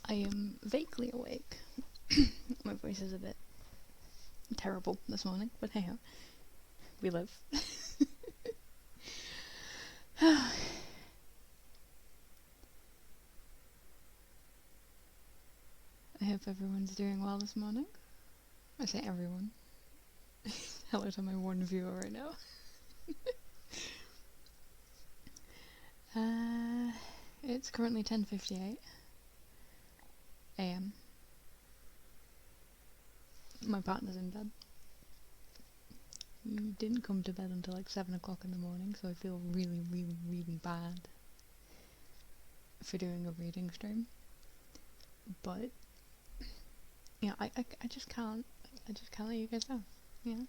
I am vaguely awake. My voice is a bit terrible this morning, but hey ho, we live. I hope everyone's doing well this morning. I say everyone. Hello to my one viewer right now. It's currently 10:58 a.m. My partner's in bed. He didn't come to bed until like 7 o'clock in the morning, so I feel really, really, really bad for doing a reading stream. But yeah, I just can't let you guys know. Yeah,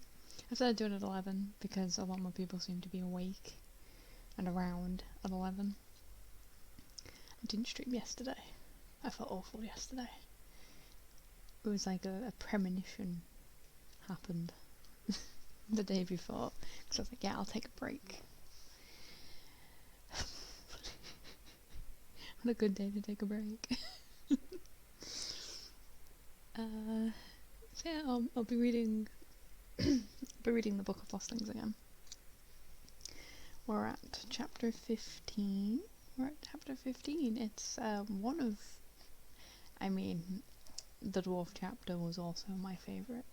I started doing it at 11 because a lot more people seem to be awake and around at 11. I didn't stream yesterday. I felt awful yesterday. It was like a premonition happened the day before, because I was like, yeah, I'll take a break. What a good day to take a break. So yeah, I'll be reading the Book of Lost Things again. We're at chapter 15. It's one of, the dwarf chapter was also my favourite.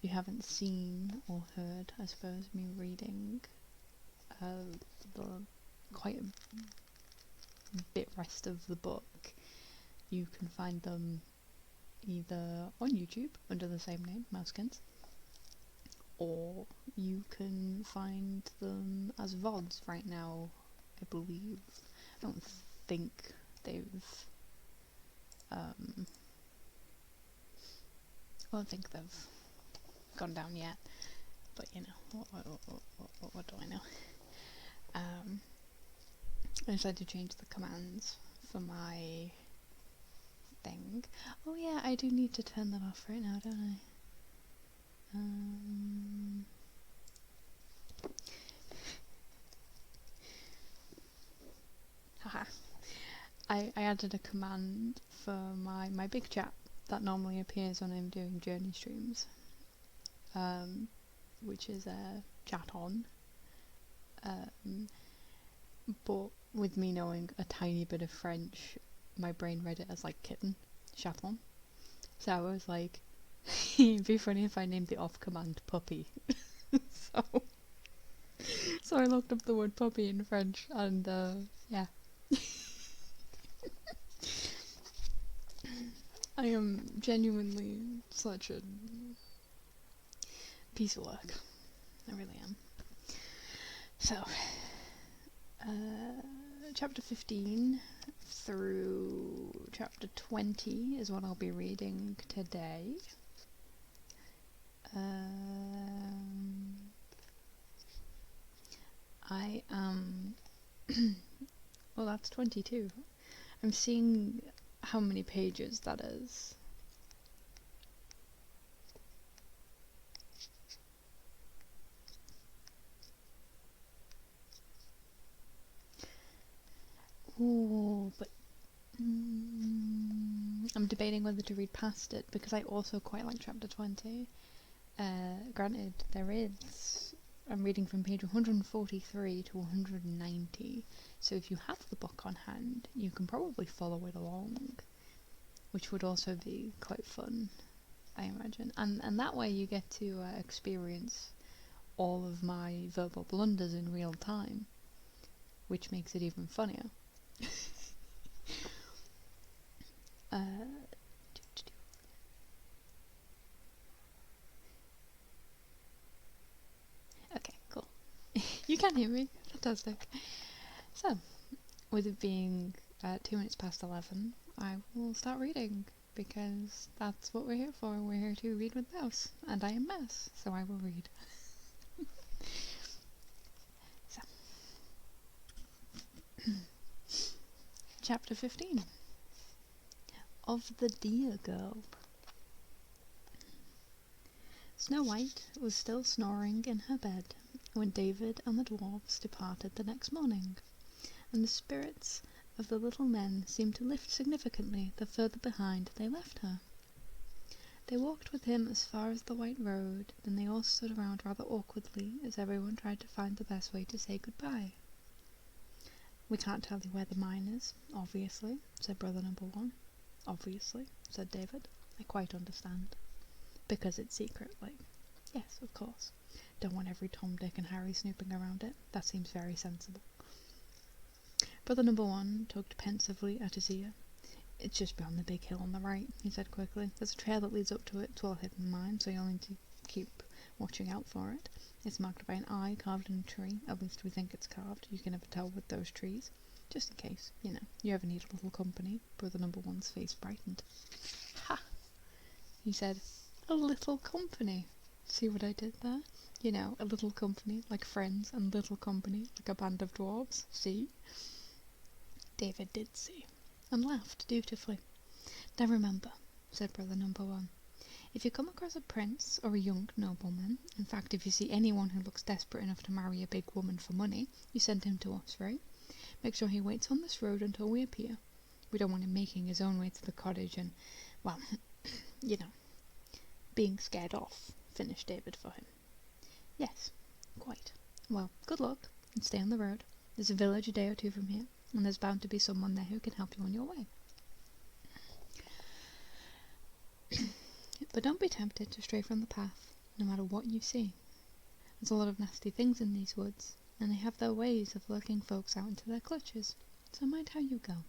You haven't seen or heard, I suppose, me reading the quite a bit rest of the book. You can find them either on YouTube under the same name, Mouseskins, or you can find them as VODs right now, I believe. I don't think they've gone down yet, but you know, what do I know? I decided to change the commands for my thing. Oh yeah, I do need to turn that off right now, don't I? Haha. I added a command for my big chat that normally appears when I'm doing journey streams, which is chat on, but with me knowing a tiny bit of French, my brain read it as like kitten, chaton. So I was like, it'd be funny if I named the off command puppy. So I looked up the word puppy in French, and yeah. I am genuinely such a piece of work. I really am. So, chapter 15 through chapter 20 is what I'll be reading today. I am... well, that's 22. I'm seeing how many pages that is. Ooh, but I'm debating whether to read past it because I also quite like chapter 20. Granted, I'm reading from page 143 to 190, so if you have the book on hand, you can probably follow it along, which would also be quite fun, I imagine. And that way you get to experience all of my verbal blunders in real time, which makes it even funnier. Okay, cool. You can hear me. Fantastic. So, with it being 2 minutes past 11, I will start reading, because that's what we're here for. We're here to read with Mouse, and I am Mouse, so I will read. So, chapter 15 of the Deer Girl. Snow White was still snoring in her bed when David and the dwarves departed the next morning, and the spirits of the little men seemed to lift significantly the further behind they left her. They walked with him as far as the white road, then they all stood around rather awkwardly as everyone tried to find the best way to say goodbye. "We can't tell you where the mine is, obviously," said brother number one. "Obviously," said David. "I quite understand." "Because it's secret, like." "Yes, of course. Don't want every Tom, Dick and Harry snooping around it. That seems very sensible." Brother number one tugged pensively at his ear. "It's just beyond the big hill on the right," he said quickly. "There's a trail that leads up to it. It's well hidden mine, so you'll need to keep watching out for it. It's marked by an eye carved in a tree. At least we think it's carved. You can never tell with those trees. Just in case, you ever need a little company." Brother number one's face brightened. "Ha!" he said. "A little company. See what I did there? A little company like friends, and little company like a band of dwarves. See?" David did see, and laughed dutifully. "Now remember," said brother number one, "if you come across a prince or a young nobleman, in fact if you see anyone who looks desperate enough to marry a big woman for money, you send him to us, right? Make sure he waits on this road until we appear. We don't want him making his own way to the cottage and, well, being scared off," finished David for him. "Yes, quite. Well, good luck, and stay on the road. There's a village a day or two from here, and there's bound to be someone there who can help you on your way. But don't be tempted to stray from the path, no matter what you see. There's a lot of nasty things in these woods, and they have their ways of lurking folks out into their clutches, so mind how you go."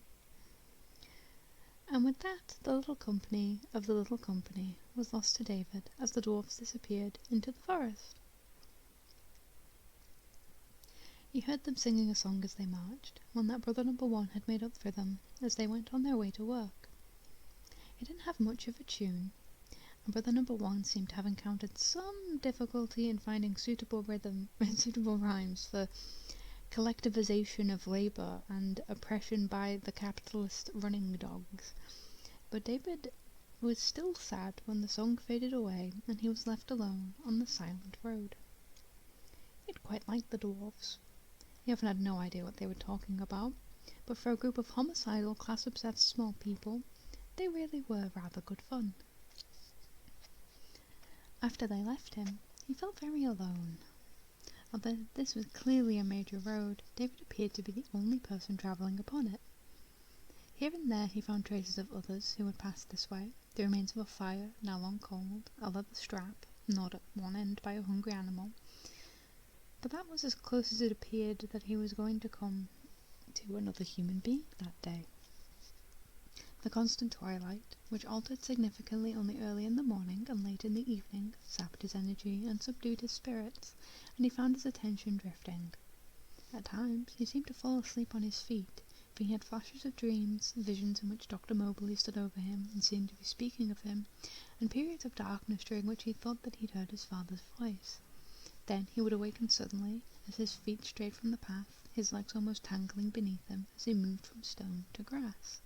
And with that, the little company of the little company was lost to David as the dwarfs disappeared into the forest. He heard them singing a song as they marched, one that brother number one had made up for them as they went on their way to work. It didn't have much of a tune, and brother number one seemed to have encountered some difficulty in finding suitable rhymes for collectivization of labour and oppression by the capitalist running dogs. But David was still sad when the song faded away and he was left alone on the silent road. He'd quite liked the dwarfs. He often had no idea what they were talking about, but for a group of homicidal, class-obsessed small people, they really were rather good fun. After they left him, he felt very alone. Although this was clearly a major road, David appeared to be the only person travelling upon it. Here and there he found traces of others who had passed this way, the remains of a fire, now long cold, a leather strap, gnawed at one end by a hungry animal, but that was as close as it appeared that he was going to come to another human being that day. The constant twilight, which altered significantly only early in the morning and late in the evening, sapped his energy and subdued his spirits, and he found his attention drifting. At times he seemed to fall asleep on his feet, for he had flashes of dreams, visions in which Dr. Mobley stood over him and seemed to be speaking of him, and periods of darkness during which he thought that he'd heard his father's voice. Then he would awaken suddenly, as his feet strayed from the path, his legs almost tangling beneath him as he moved from stone to grass.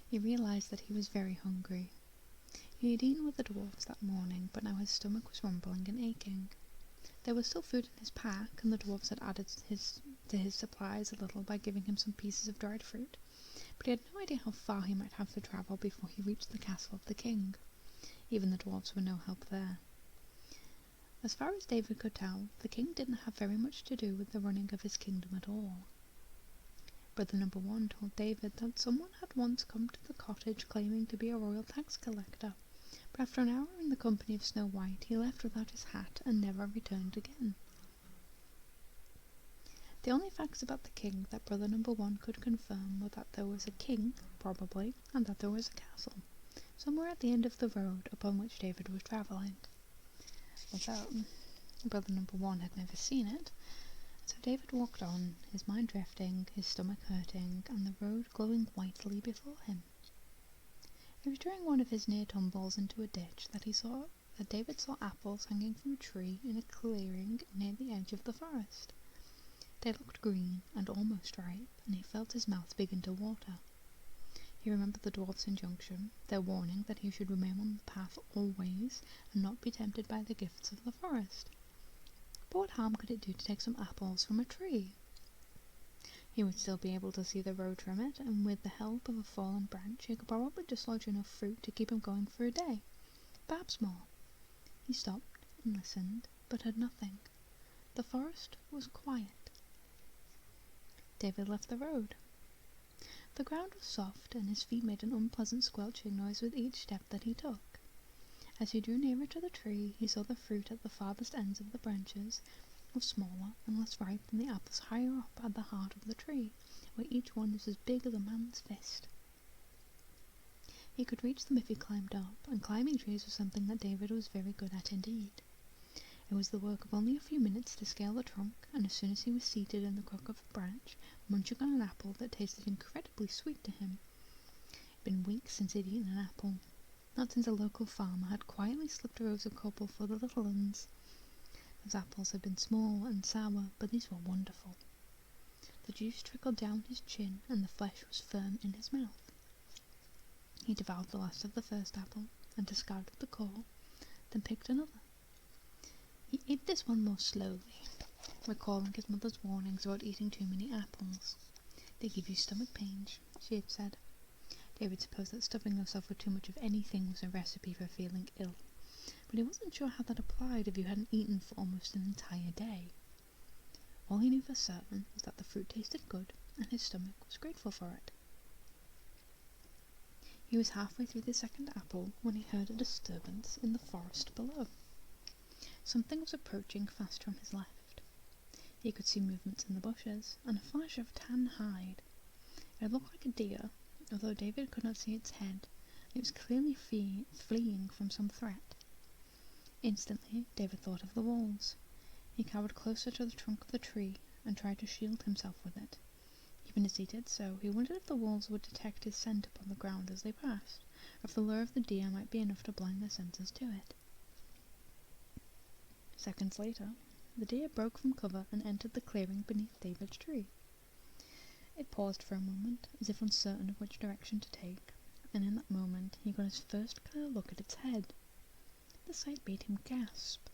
He realized that he was very hungry. He had eaten with the dwarfs that morning, but now his stomach was rumbling and aching. There was still food in his pack, and the dwarfs had added to his supplies a little by giving him some pieces of dried fruit, but he had no idea how far he might have to travel before he reached the castle of the king. Even the dwarfs were no help there. As far as David could tell, the king didn't have very much to do with the running of his kingdom at all. Brother number one told David that someone had once come to the cottage claiming to be a royal tax collector, but after an hour in the company of Snow White he left without his hat and never returned again. The only facts about the king that brother number one could confirm were that there was a king, probably, and that there was a castle, somewhere at the end of the road upon which David was travelling. Although brother number one had never seen it, so David walked on, his mind drifting, his stomach hurting, and the road glowing whitely before him. It was during one of his near tumbles into a ditch that David saw apples hanging from a tree in a clearing near the edge of the forest. They looked green and almost ripe, and he felt his mouth begin to water. He remembered the dwarf's injunction, their warning that he should remain on the path always, and not be tempted by the gifts of the forest. But what harm could it do to take some apples from a tree? He would still be able to see the road from it, and with the help of a fallen branch he could probably dislodge enough fruit to keep him going for a day, perhaps more. He stopped and listened, but heard nothing. The forest was quiet. David left the road. The ground was soft, and his feet made an unpleasant squelching noise with each step that he took. As he drew nearer to the tree, he saw the fruit at the farthest ends of the branches was smaller and less ripe than the apples higher up at the heart of the tree, where each one was as big as a man's fist. He could reach them if he climbed up, and climbing trees was something that David was very good at indeed. It was the work of only a few minutes to scale the trunk, and as soon as he was seated in the crook of a branch, munching on an apple that tasted incredibly sweet to him. It had been weeks since he'd eaten an apple, not since a local farmer had quietly slipped a rose a couple for the little ones. Those apples had been small and sour, but these were wonderful. The juice trickled down his chin, and the flesh was firm in his mouth. He devoured the last of the first apple, and discarded the core, then picked another. He ate this one more slowly, recalling his mother's warnings about eating too many apples. "They give you stomach pains," she had said. David supposed that stuffing yourself with too much of anything was a recipe for feeling ill, but he wasn't sure how that applied if you hadn't eaten for almost an entire day. All he knew for certain was that the fruit tasted good, and his stomach was grateful for it. He was halfway through the second apple when he heard a disturbance in the forest below. Something was approaching fast from his left. He could see movements in the bushes, and a flash of tan hide. It looked like a deer, although David could not see its head. It was clearly fleeing from some threat. Instantly, David thought of the walls. He cowered closer to the trunk of the tree and tried to shield himself with it. Even as he did so, he wondered if the wolves would detect his scent upon the ground as they passed, or if the lure of the deer might be enough to blind their senses to it. Seconds later, the deer broke from cover and entered the clearing beneath David's tree. It paused for a moment, as if uncertain of which direction to take, and in that moment he got his first clear look at its head. The sight made him gasp,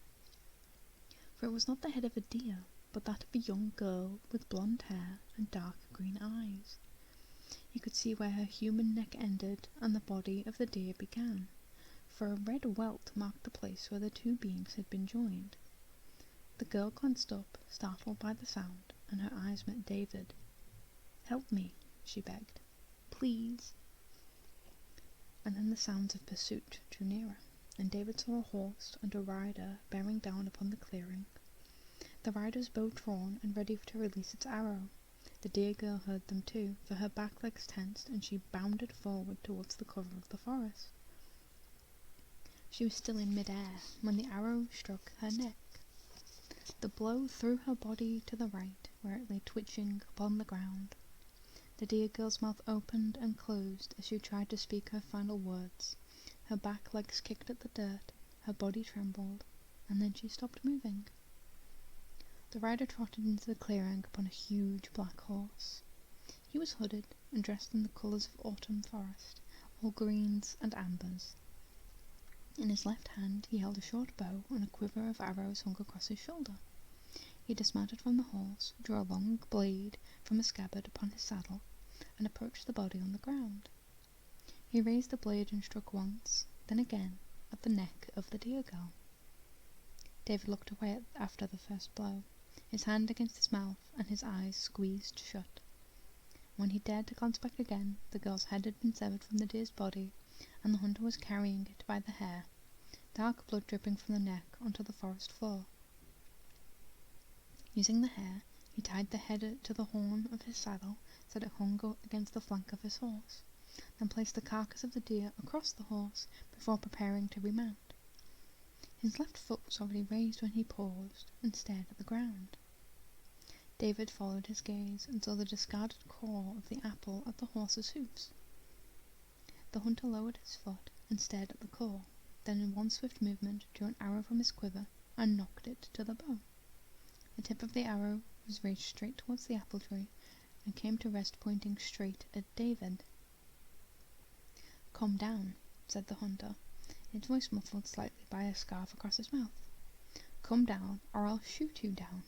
for it was not the head of a deer, but that of a young girl with blonde hair and dark green eyes. He could see where her human neck ended and the body of the deer began, for a red welt marked the place where the two beings had been joined. The girl glanced up, startled by the sound, and her eyes met David. "Help me," she begged. "Please." And then the sounds of pursuit drew nearer, and David saw a horse and a rider bearing down upon the clearing. The rider's bow drawn and ready to release its arrow. The deer girl heard them too, for her back legs tensed and she bounded forward towards the cover of the forest. She was still in mid-air when the arrow struck her neck. The blow threw her body to the right, where it lay twitching upon the ground. The deer girl's mouth opened and closed as she tried to speak her final words. Her back legs kicked at the dirt, her body trembled, and then she stopped moving. The rider trotted into the clearing upon a huge black horse. He was hooded and dressed in the colours of autumn forest, all greens and ambers. In his left hand he held a short bow, and a quiver of arrows hung across his shoulder. He dismounted from the horse, drew a long blade from a scabbard upon his saddle, and approached the body on the ground. He raised the blade and struck once, then again, at the neck of the deer girl. David looked away after the first blow, his hand against his mouth and his eyes squeezed shut. When he dared to glance back again, the girl's head had been severed from the deer's body, and the hunter was carrying it by the hair, dark blood dripping from the neck onto the forest floor. Using the hair, he tied the head to the horn of his saddle so that it hung against the flank of his horse, then placed the carcass of the deer across the horse before preparing to remount. His left foot was already raised when he paused and stared at the ground. David followed his gaze and saw the discarded core of the apple at the horse's hoofs. The hunter lowered his foot and stared at the core, then in one swift movement drew an arrow from his quiver and knocked it to the bow. The tip of the arrow was raised straight towards the apple tree and came to rest pointing straight at David. "Calm down," said the hunter, his voice muffled slightly by a scarf across his mouth. "Come down, or I'll shoot you down."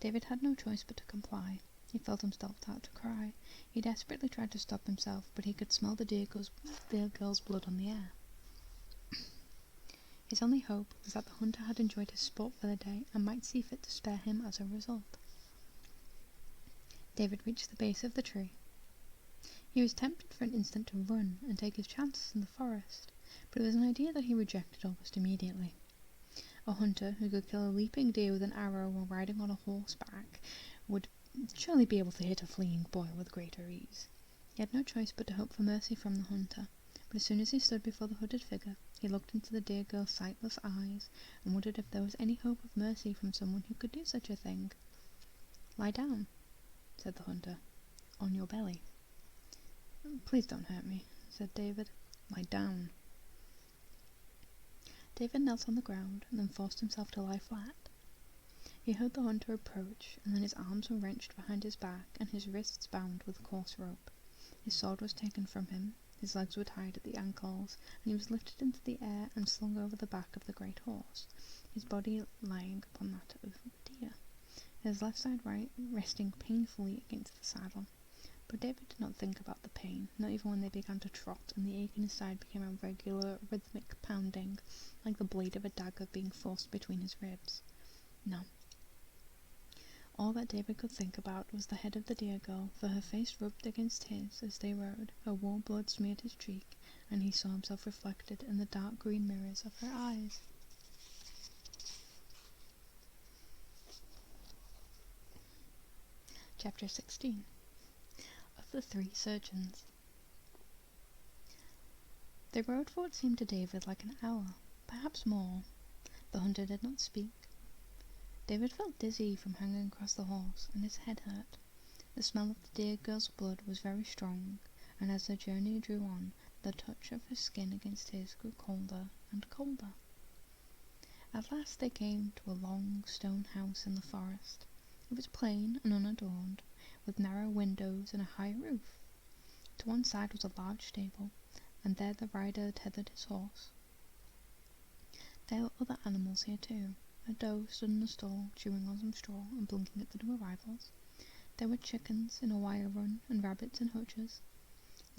David had no choice but to comply. He felt himself start to cry. He desperately tried to stop himself, but he could smell the dear girl's blood on the air. His only hope was that the hunter had enjoyed his sport for the day and might see fit to spare him as a result. David reached the base of the tree. He was tempted for an instant to run and take his chances in the forest, but it was an idea that he rejected almost immediately. A hunter who could kill a leaping deer with an arrow while riding on a horseback would surely be able to hit a fleeing boy with greater ease. He had no choice but to hope for mercy from the hunter, but as soon as he stood before the hooded figure, he looked into the dear girl's sightless eyes and wondered if there was any hope of mercy from someone who could do such a thing. "Lie down," said the hunter, "on your belly." "Please don't hurt me," said David. "Lie down." David knelt on the ground and then forced himself to lie flat. He heard the hunter approach, and then his arms were wrenched behind his back and his wrists bound with coarse rope. His sword was taken from him, his legs were tied at the ankles, and he was lifted into the air and slung over the back of the great horse, his body lying upon that of the deer, his left side resting painfully against the saddle. But David did not think about the pain, not even when they began to trot and the ache in his side became a regular rhythmic pounding, like the blade of a dagger being forced between his ribs. No. All that David could think about was the head of the dear girl, for her face rubbed against his as they rode, her warm blood smeared his cheek, and he saw himself reflected in the dark green mirrors of her eyes. Chapter 16. Of the Three Surgeons. They rode for what seemed to David like an hour, perhaps more. The hunter did not speak. David felt dizzy from hanging across the horse, and his head hurt. The smell of the dear girl's blood was very strong, and as the journey drew on, the touch of her skin against his grew colder and colder. At last they came to a long stone house in the forest. It was plain and unadorned, with narrow windows and a high roof. To one side was a large stable, and there the rider tethered his horse. There were other animals here too. A doe stood in a stall, chewing on some straw and blinking at the new arrivals. There were chickens in a wire run and rabbits in hutches.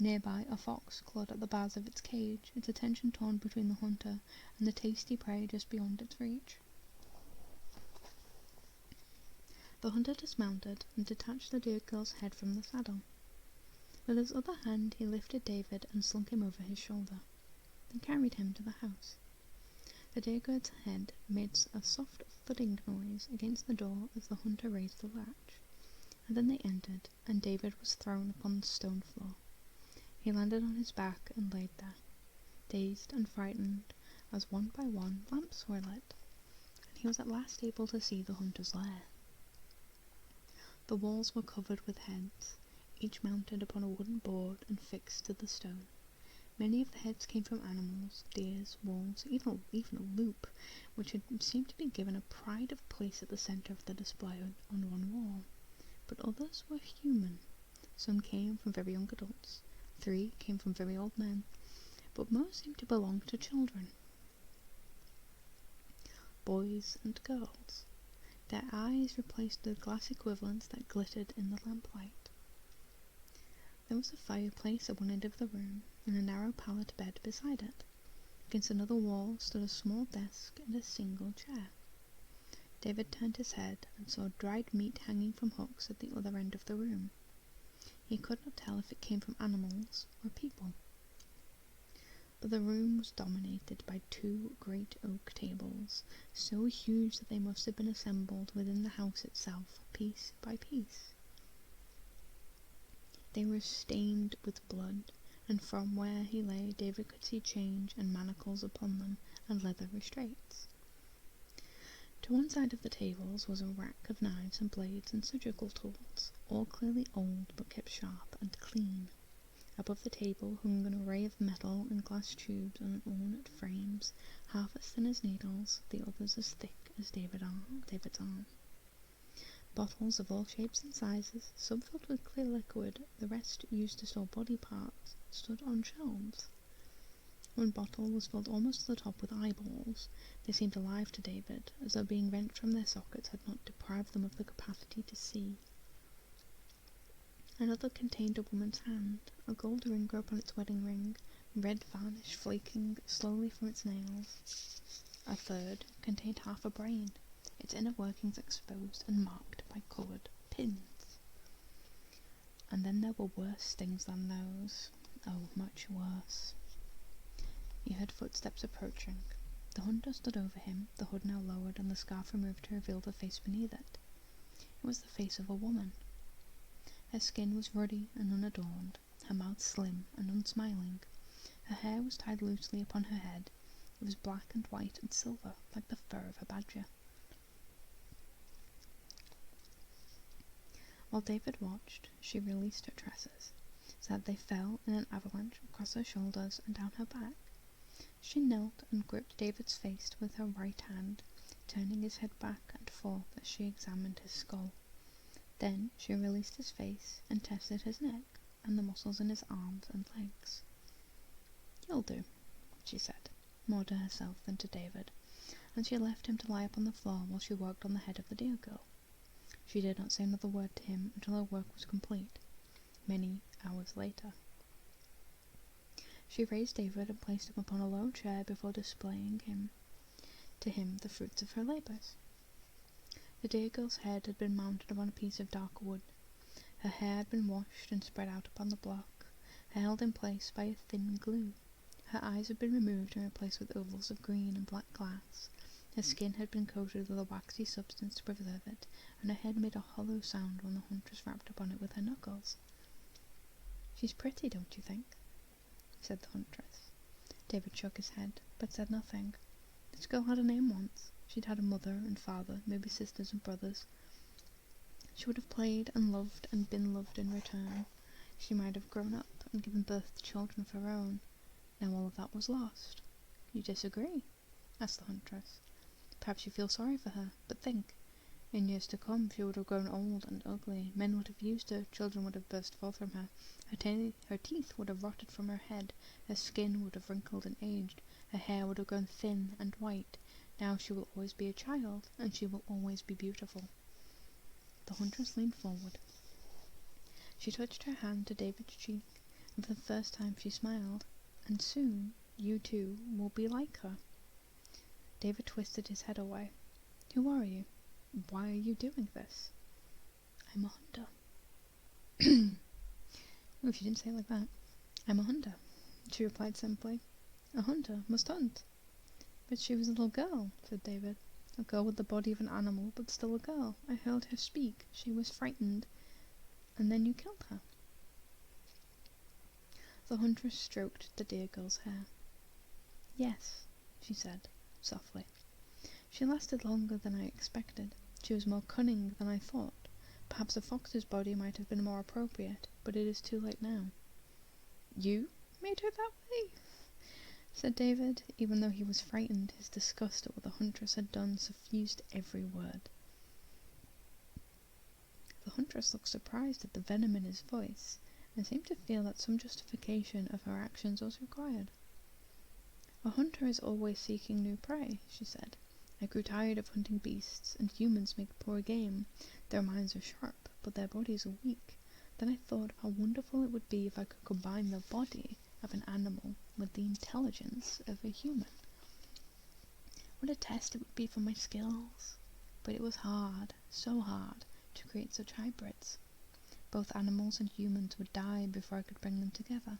Nearby, a fox clawed at the bars of its cage, its attention torn between the hunter and the tasty prey just beyond its reach. The hunter dismounted and detached the dear girl's head from the saddle. With his other hand he lifted David and slung him over his shoulder, then carried him to the house. The dear girl's head made a soft thudding noise against the door as the hunter raised the latch, and then they entered, and David was thrown upon the stone floor. He landed on his back and laid there, dazed and frightened, as one by one lamps were lit, and he was at last able to see the hunter's lair. The walls were covered with heads, each mounted upon a wooden board and fixed to the stone. Many of the heads came from animals, deers, wolves, even a loop, which had seemed to be given a pride of place at the centre of the display on one wall. But others were human. Some came from very young adults, 3 came from very old men, but most seemed to belong to children. Boys and girls. Their eyes replaced the glass equivalents that glittered in the lamplight. There was a fireplace at one end of the room, and a narrow pallet bed beside it. Against another wall stood a small desk and a single chair. David turned his head and saw dried meat hanging from hooks at the other end of the room. He could not tell if it came from animals or people. But the room was dominated by 2 great oak tables, so huge that they must have been assembled within the house itself, piece by piece. They were stained with blood, and from where he lay David could see chains and manacles upon them, and leather restraints. To one side of the tables was a rack of knives and blades and surgical tools, all clearly old but kept sharp and clean. Above the table hung an array of metal and glass tubes on ornate frames, half as thin as needles, the others as thick as David's arm. Bottles of all shapes and sizes, some filled with clear liquid, the rest used to store body parts, stood on shelves. One bottle was filled almost to the top with eyeballs. They seemed alive to David, as though being wrenched from their sockets had not deprived them of the capacity to see. Another contained a woman's hand, a gold ring upon its wedding ring, red varnish flaking slowly from its nails. A third contained half a brain, its inner workings exposed and marked by coloured pins. And then there were worse things than those. Oh, much worse. He heard footsteps approaching. The hunter stood over him, the hood now lowered and the scarf removed to reveal the face beneath it. It was the face of a woman. Her skin was ruddy and unadorned, her mouth slim and unsmiling. Her hair was tied loosely upon her head. It was black and white and silver, like the fur of a badger. While David watched, she released her tresses, so that they fell in an avalanche across her shoulders and down her back. She knelt and gripped David's face with her right hand, turning his head back and forth as she examined his skull. Then she released his face and tested his neck and the muscles in his arms and legs. "You'll do," she said, more to herself than to David, and she left him to lie upon the floor while she worked on the head of the deer girl. She did not say another word to him until her work was complete, many hours later. She raised David and placed him upon a low chair before displaying to him the fruits of her labours. The deer girl's head had been mounted upon a piece of dark wood. Her hair had been washed and spread out upon the block, held in place by a thin glue. Her eyes had been removed and replaced with ovals of green and black glass. Her skin had been coated with a waxy substance to preserve it, and her head made a hollow sound when the huntress rapped upon it with her knuckles. "She's pretty, don't you think?" said the huntress. David shook his head, but said nothing. This girl had a name once. She'd had a mother and father, maybe sisters and brothers. She would have played and loved and been loved in return. She might have grown up and given birth to children of her own. Now all of that was lost. "You disagree?" asked the huntress. "Perhaps you feel sorry for her, but think. In years to come she would have grown old and ugly. Men would have used her, children would have burst forth from her. Her teeth would have rotted from her head, her skin would have wrinkled and aged, her hair would have grown thin and white. Now she will always be a child, and she will always be beautiful." The huntress leaned forward. She touched her hand to David's cheek, and for the first time she smiled. "And soon, you too will be like her." David twisted his head away. "Who are you? Why are you doing this?" "I'm a hunter." Oh, she didn't say it like that. "I'm a hunter," she replied simply. "A hunter must hunt." "But she was a little girl," said David. "A girl with the body of an animal, but still a girl. I heard her speak. She was frightened. And then you killed her." The huntress stroked the deer girl's hair. "Yes," she said, softly. "She lasted longer than I expected. She was more cunning than I thought. Perhaps a fox's body might have been more appropriate, but it is too late now." "You made her that way?" said David. Even though he was frightened, his disgust at what the huntress had done suffused every word. The huntress looked surprised at the venom in his voice, and seemed to feel that some justification of her actions was required. "A hunter is always seeking new prey," she said. "I grew tired of hunting beasts, and humans make poor game. Their minds are sharp, but their bodies are weak. Then I thought how wonderful it would be if I could combine the body of an animal with the intelligence of a human. What a test it would be for my skills. But it was hard, so hard, to create such hybrids. Both animals and humans would die before I could bring them together.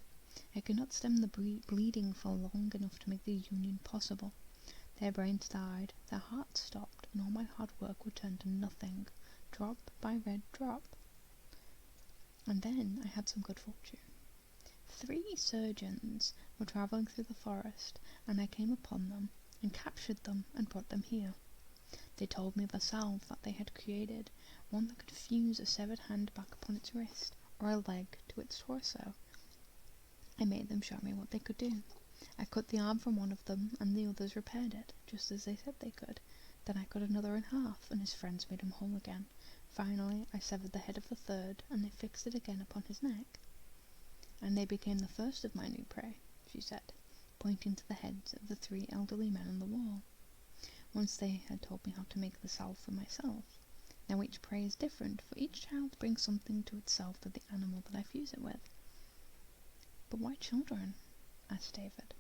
I could not stem the bleeding for long enough to make the union possible. Their brains died, their hearts stopped, and all my hard work would turn to nothing, drop by red drop. And then I had some good fortune. 3 surgeons were travelling through the forest, and I came upon them, and captured them, and brought them here. They told me of a salve that they had created, one that could fuse a severed hand back upon its wrist, or a leg to its torso. I made them show me what they could do. I cut the arm from one of them, and the others repaired it, just as they said they could. Then I cut another in half, and his friends made him whole again. Finally, I severed the head of the third, and they fixed it again upon his neck. And they became the first of my new prey," she said, pointing to the heads of the 3 elderly men on the wall. "Once they had told me how to make the salve for myself. Now each prey is different, for each child brings something to itself that the animal that I fuse it with. But why children? Asked David.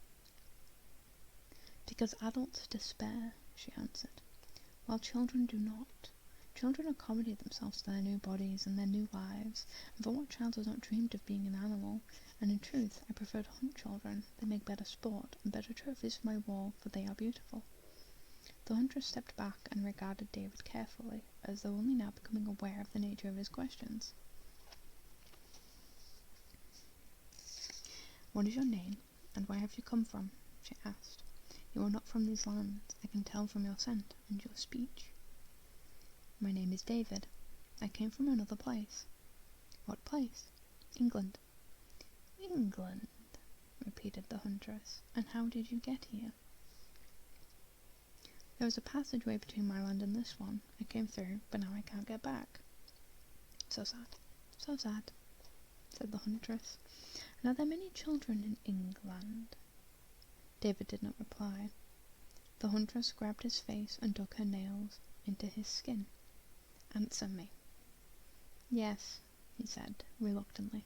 Because adults despair, she answered, while children do not. Children accommodate themselves to their new bodies and their new lives, and for what child has not dreamed of being an animal? And in truth, I prefer to hunt children. They make better sport and better trophies for my wall, for they are beautiful. The huntress stepped back and regarded David carefully, as though only now becoming aware of the nature of his questions. What is your name, and where have you come from? She asked. You are not from these lands. I can tell from your scent and your speech. My name is David. I came from another place. What place? England. England, repeated the huntress. And how did you get here? There was a passageway between my land and this one. I came through, but now I can't get back. So sad, said the huntress. And are there many children in England? David did not reply. The huntress grabbed his face and dug her nails into his skin. Answer me. Yes, he said, reluctantly.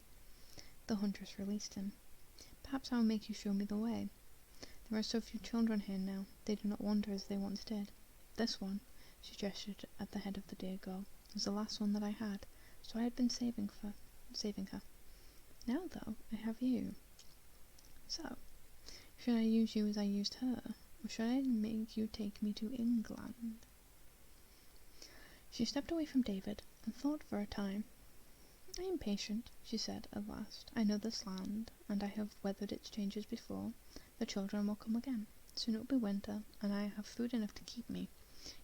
The huntress released him. Perhaps I will make you show me the way. There are so few children here now, they do not wander as they once did. This one, she gestured at the head of the dear girl, was the last one that I had, so I had been saving her. Now, though, I have you. So, should I use you as I used her, or should I make you take me to England? She stepped away from David and thought for a time. I am patient, she said at last. I know this land, and I have weathered its changes before. The children will come again. Soon it will be winter, and I have food enough to keep me.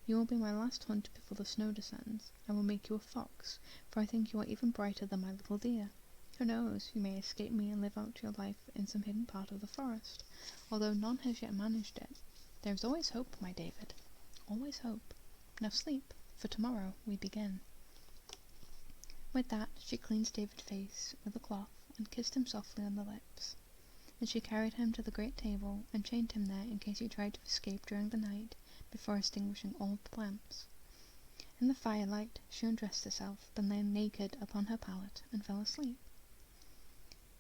You will be my last hunt before the snow descends. I will make you a fox, for I think you are even brighter than my little deer. Who knows, you may escape me and live out your life in some hidden part of the forest, although none has yet managed it. There is always hope, my David, always hope. Now sleep, for tomorrow we begin. With that, she cleansed David's face with a cloth and kissed him softly on the lips. Then she carried him to the great table and chained him there in case he tried to escape during the night, before extinguishing all the lamps. In the firelight, she undressed herself, then lay naked upon her pallet and fell asleep.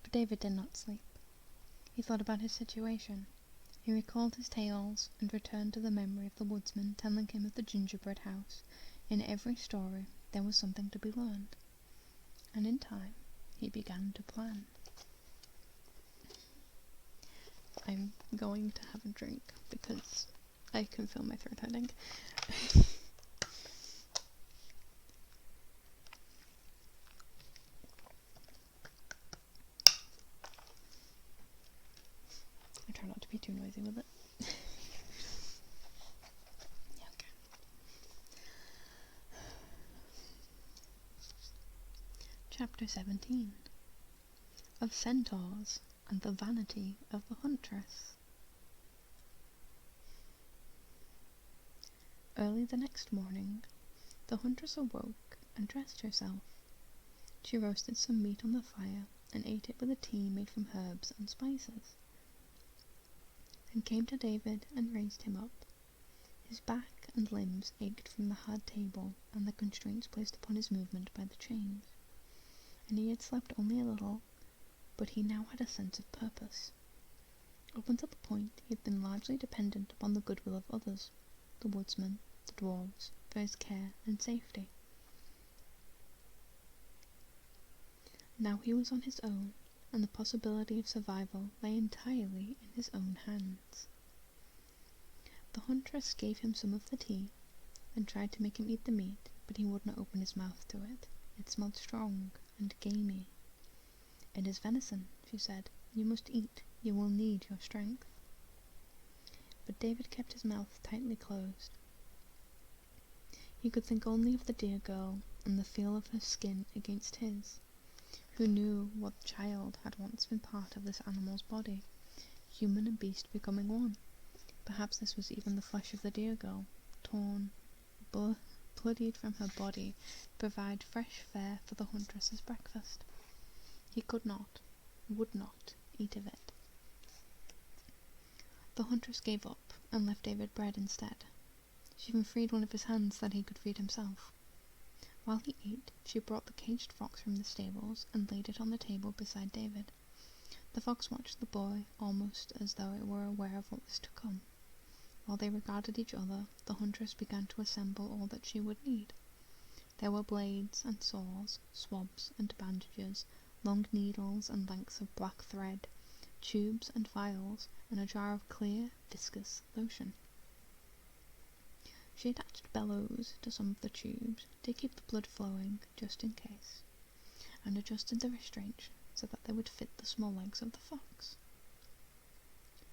But David did not sleep. He thought about his situation. He recalled his tales and returned to the memory of the woodsman telling him of the gingerbread house. In every story there was something to be learned. And in time, he began to plan. I'm going to have a drink because I can feel my throat hurting. I try not to be too noisy with it. Yeah, okay. Chapter 17. Of Centaurs and the Vanity of the Huntress. Early the next morning, the huntress awoke and dressed herself. She roasted some meat on the fire and ate it with a tea made from herbs and spices. Then came to David and raised him up. His back and limbs ached from the hard table and the constraints placed upon his movement by the chains, and he had slept only a little, but he now had a sense of purpose. Up until the point he had been largely dependent upon the goodwill of others, the woodsmen, the dwarves, for his care and safety. Now he was on his own, and the possibility of survival lay entirely in his own hands. The huntress gave him some of the tea, then tried to make him eat the meat, but he would not open his mouth to it. It smelled strong and gamey. It is venison, she said. You must eat. You will need your strength. But David kept his mouth tightly closed. He could think only of the dear girl and the feel of her skin against his. Who knew what child had once been part of this animal's body, human and beast becoming one? Perhaps this was even the flesh of the dear girl, torn, bloodied from her body, to provide fresh fare for the huntress's breakfast. He could not, would not, eat of it. The huntress gave up, and left David bread instead. She even freed one of his hands that he could feed himself. While he ate, she brought the caged fox from the stables and laid it on the table beside David. The fox watched the boy almost as though it were aware of what was to come. While they regarded each other, the huntress began to assemble all that she would need. There were blades and saws, swabs and bandages, long needles and lengths of black thread, tubes and vials, and a jar of clear, viscous lotion. She attached bellows to some of the tubes to keep the blood flowing just in case, and adjusted the restraints so that they would fit the small legs of the fox.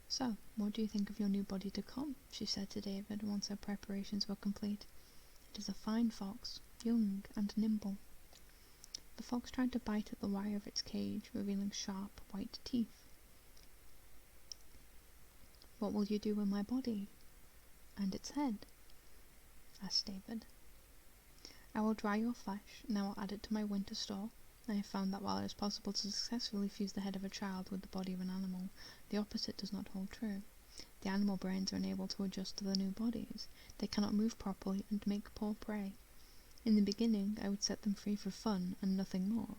"So, what do you think of your new body to come?" she said to David once her preparations were complete. "It is a fine fox, young and nimble." The fox tried to bite at the wire of its cage, revealing sharp, white teeth. "What will you do with my body and its head?" asked David. "I will dry your flesh, and I will add it to my winter store. I have found that while it is possible to successfully fuse the head of a child with the body of an animal, the opposite does not hold true. The animal brains are unable to adjust to the new bodies. They cannot move properly and make poor prey. In the beginning, I would set them free for fun and nothing more,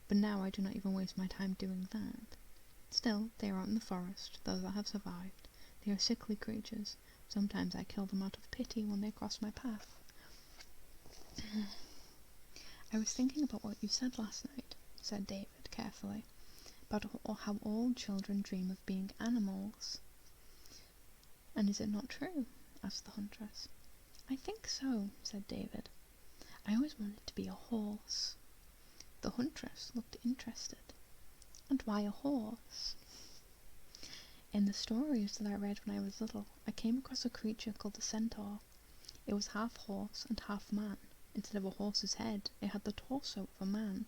but now I do not even waste my time doing that. Still, they are out in the forest, those that have survived. They are sickly creatures. Sometimes I kill them out of pity when they cross my path." "I was thinking about what you said last night," said David carefully, "about how all children dream of being animals." "And is it not true?" asked the huntress. "I think so," said David. "I always wanted to be a horse." The huntress looked interested. "And why a horse?" "In the stories that I read when I was little, I came across a creature called a centaur. It was half horse and half man. Instead of a horse's head, it had the torso of a man,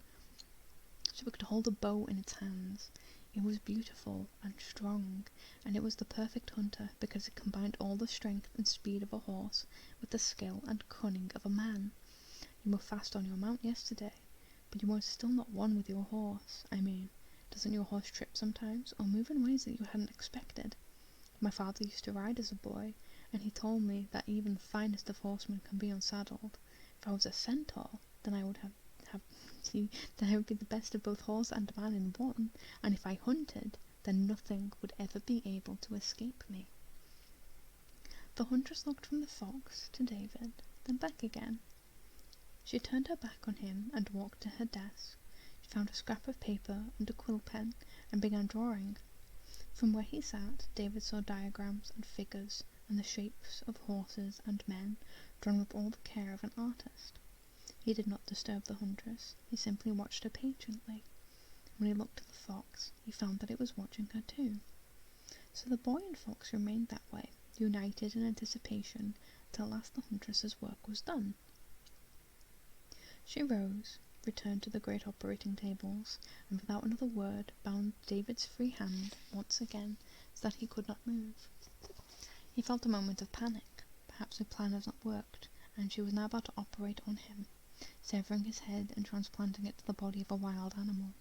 so it could hold a bow in its hands. It was beautiful and strong, and it was the perfect hunter because it combined all the strength and speed of a horse with the skill and cunning of a man. You were fast on your mount yesterday, but you were still not one with your horse. I mean, doesn't your horse trip sometimes, or move in ways that you hadn't expected? My father used to ride as a boy, and he told me that even the finest of horsemen can be unsaddled. If I was a centaur, then I would then I would be the best of both horse and man in one, and if I hunted, then nothing would ever be able to escape me." The huntress looked from the fox to David, then back again. She turned her back on him and walked to her desk. She found a scrap of paper and a quill pen and began drawing. From where he sat, David saw diagrams and figures and the shapes of horses and men, drawn with all the care of an artist. He did not disturb the huntress, he simply watched her patiently. When he looked at the fox, he found that it was watching her too. So the boy and fox remained that way, united in anticipation, till at last the huntress's work was done. She rose, returned to the great operating tables, and without another word bound David's free hand once again so that he could not move. He felt a moment of panic. Perhaps her plan had not worked, and she was now about to operate on him, severing his head and transplanting it to the body of a wild animal,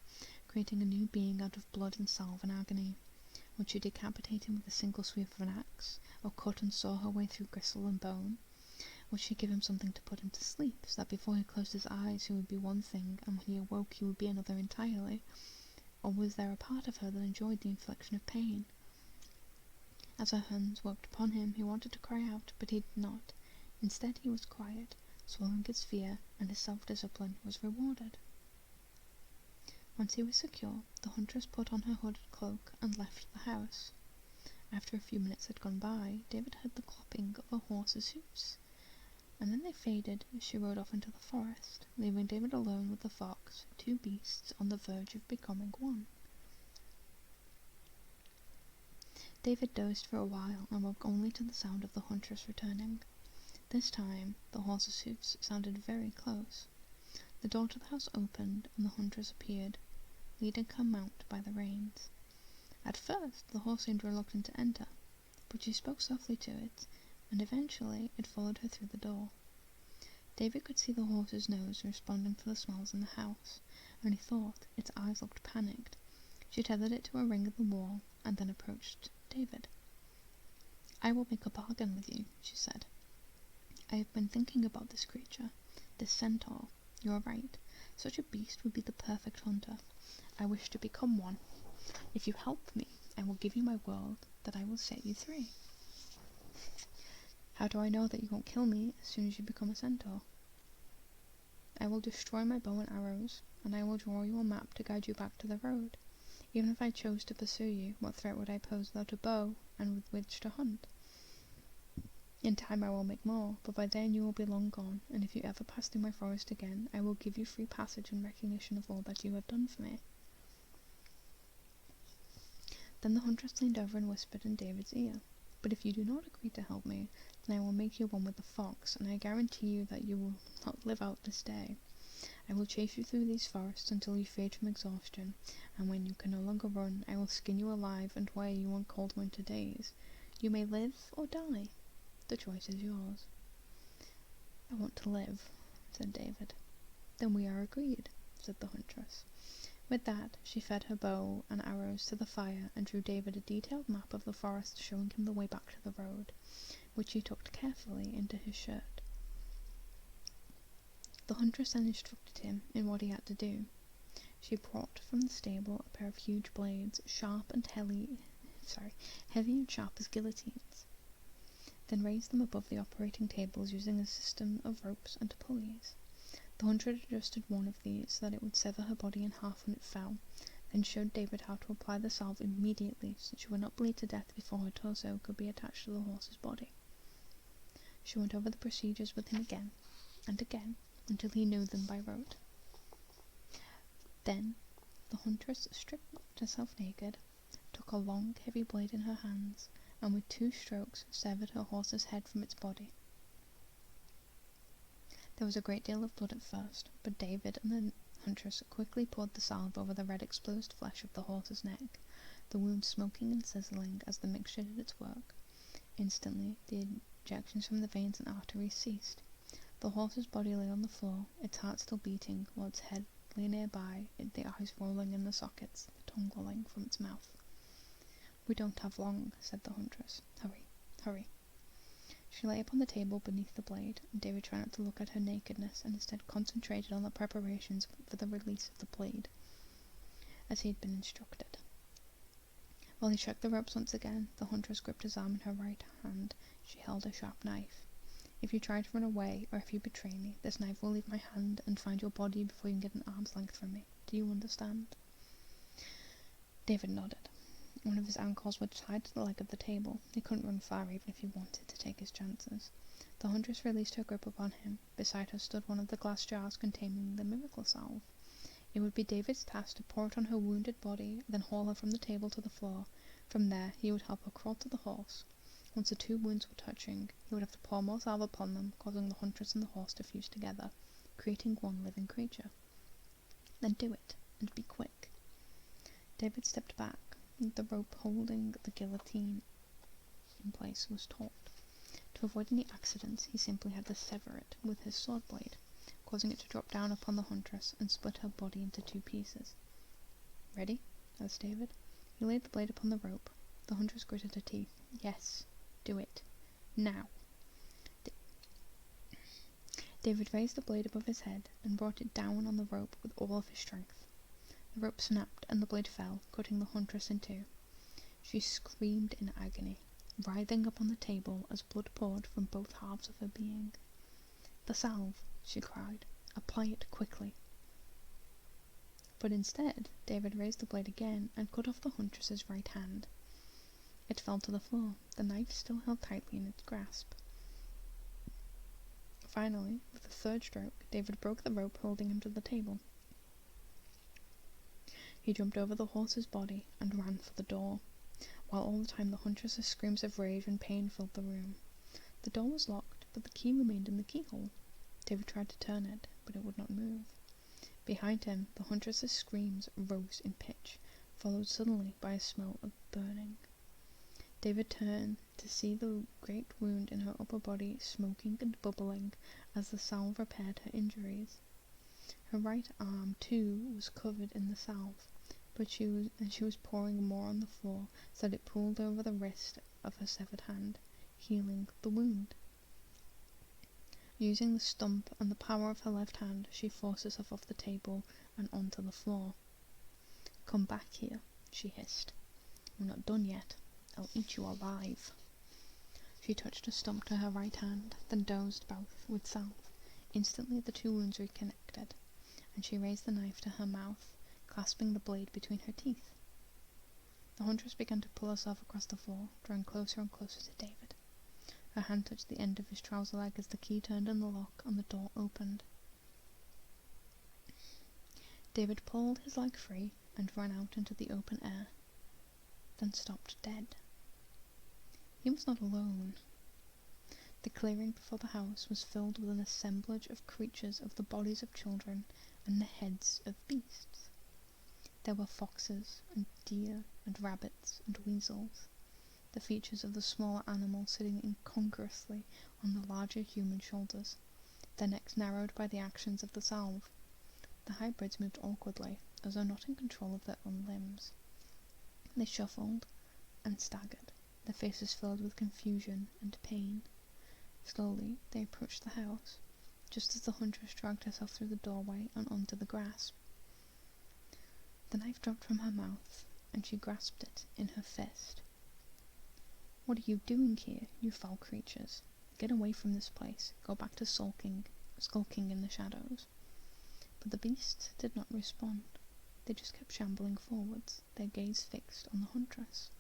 creating a new being out of blood and salve and agony. Would she decapitate him with a single sweep of an axe, or cut and saw her way through gristle and bone? Would she give him something to put him to sleep, so that before he closed his eyes he would be one thing, and when he awoke he would be another entirely? Or was there a part of her that enjoyed the infliction of pain? As her hands worked upon him, he wanted to cry out, but he did not. Instead he was quiet, swallowing his fear, and his self-discipline was rewarded. Once he was secure, the huntress put on her hooded cloak and left the house. After a few minutes had gone by, David heard the clopping of a horse's hoofs, and then they faded as she rode off into the forest, leaving David alone with the fox, two beasts on the verge of becoming one. David dozed for a while and woke only to the sound of the huntress returning. This time, the horse's hoofs sounded very close. The door to the house opened, and the huntress appeared, leading her mount by the reins. At first, the horse seemed reluctant to enter, but she spoke softly to it, and eventually it followed her through the door. David could see the horse's nose responding to the smells in the house, and he thought its eyes looked panicked. She tethered it to a ring in the wall, and then approached David. "I will make a bargain with you," she said. "I have been thinking about this creature, this centaur. "You are right. Such a beast would be the perfect hunter. I wish to become one. If you help me, I will give you my world that I will set you free." "How do I know that you won't kill me as soon as you become a centaur?" "I will destroy my bow and arrows, and I will draw you a map to guide you back to the road. Even if I chose to pursue you, what threat would I pose without a bow and with which to hunt? In time I will make more, but by then you will be long gone, and if you ever pass through my forest again, I will give you free passage in recognition of all that you have done for me." Then the huntress leaned over and whispered in David's ear, "But if you do not agree to help me, then I will make you one with the fox, and I guarantee you that you will not live out this day. I will chase you through these forests until you fade from exhaustion, and when you can no longer run, I will skin you alive and wear you on cold winter days. You may live or die. The choice is yours." "I want to live," said David. "Then we are agreed," said the huntress. With that, she fed her bow and arrows to the fire and drew David a detailed map of the forest showing him the way back to the road, which he tucked carefully into his shirt. The huntress then instructed him in what he had to do. She brought from the stable a pair of huge blades, heavy and sharp as guillotines, then raised them above the operating tables using a system of ropes and pulleys. The huntress adjusted one of these so that it would sever her body in half when it fell, then showed David how to apply the salve immediately so she would not bleed to death before her torso could be attached to the horse's body. She went over the procedures with him again and again until he knew them by rote. Then the huntress stripped herself naked, took a long, heavy blade in her hands, and with 2 strokes severed her horse's head from its body. There was a great deal of blood at first, but David and the huntress quickly poured the salve over the red exposed flesh of the horse's neck, the wound smoking and sizzling as the mixture did its work. Instantly, the injections from the veins and arteries ceased. The horse's body lay on the floor, its heart still beating, while its head lay nearby, the eyes rolling in the sockets, the tongue lolling from its mouth. "We don't have long," said the huntress. "Hurry, hurry." She lay upon the table beneath the blade, and David tried not to look at her nakedness, and instead concentrated on the preparations for the release of the blade, as he had been instructed. While he checked the ropes once again, the huntress gripped his arm in her right hand. She held a sharp knife. "If you try to run away, or if you betray me, this knife will leave my hand and find your body before you can get an arm's length from me. Do you understand?" David nodded. One of his ankles was tied to the leg of the table. He couldn't run far even if he wanted to take his chances. The huntress released her grip upon him. Beside her stood one of the glass jars containing the miracle salve. It would be David's task to pour it on her wounded body, then haul her from the table to the floor. From there, he would help her crawl to the horse. Once the 2 wounds were touching, he would have to pour more salve upon them, causing the huntress and the horse to fuse together, creating one living creature. Then do it, and be quick. David stepped back. The rope holding the guillotine in place was taut. To avoid any accidents, he simply had to sever it with his sword blade, causing it to drop down upon the huntress and split her body into 2 pieces. "Ready?" asked David. He laid the blade upon the rope. The huntress gritted her teeth. "Yes, do it. Now." David raised the blade above his head and brought it down on the rope with all of his strength. The rope snapped and the blade fell, cutting the huntress in 2. She screamed in agony, writhing upon the table as blood poured from both halves of her being. "The salve!" she cried. "Apply it quickly." But instead, David raised the blade again and cut off the huntress's right hand. It fell to the floor, the knife still held tightly in its grasp. Finally, with the 3rd stroke, David broke the rope holding him to the table. He jumped over the horse's body and ran for the door, while all the time the huntress's screams of rage and pain filled the room. The door was locked, but the key remained in the keyhole. David tried to turn it, but it would not move. Behind him, the huntress's screams rose in pitch, followed suddenly by a smell of burning. David turned to see the great wound in her upper body smoking and bubbling as the salve repaired her injuries. Her right arm, too, was covered in the salve, but she was pouring more on the floor so that it pooled over the wrist of her severed hand, healing the wound. Using the stump and the power of her left hand, she forced herself off the table and onto the floor. "Come back here," she hissed. "We're not done yet. I'll eat you alive." She touched a stump to her right hand, then dosed both with salve. Instantly the two wounds reconnected, and she raised the knife to her mouth, clasping the blade between her teeth. The huntress began to pull herself across the floor, drawing closer and closer to David. Her hand touched the end of his trouser leg as the key turned in the lock and the door opened. David pulled his leg free and ran out into the open air, then stopped dead. He was not alone. The clearing before the house was filled with an assemblage of creatures of the bodies of children and the heads of beasts. There were foxes and deer and rabbits and weasels, the features of the smaller animals sitting incongruously on the larger human shoulders, their necks narrowed by the actions of the salve. The hybrids moved awkwardly, as though not in control of their own limbs. They shuffled and staggered, their faces filled with confusion and pain. Slowly they approached the house, just as the huntress dragged herself through the doorway and onto the grass. The knife dropped from her mouth, and she grasped it in her fist. "What are you doing here, you foul creatures? Get away from this place. Go back to skulking in the shadows." But the beasts did not respond. They just kept shambling forwards, their gaze fixed on the huntress.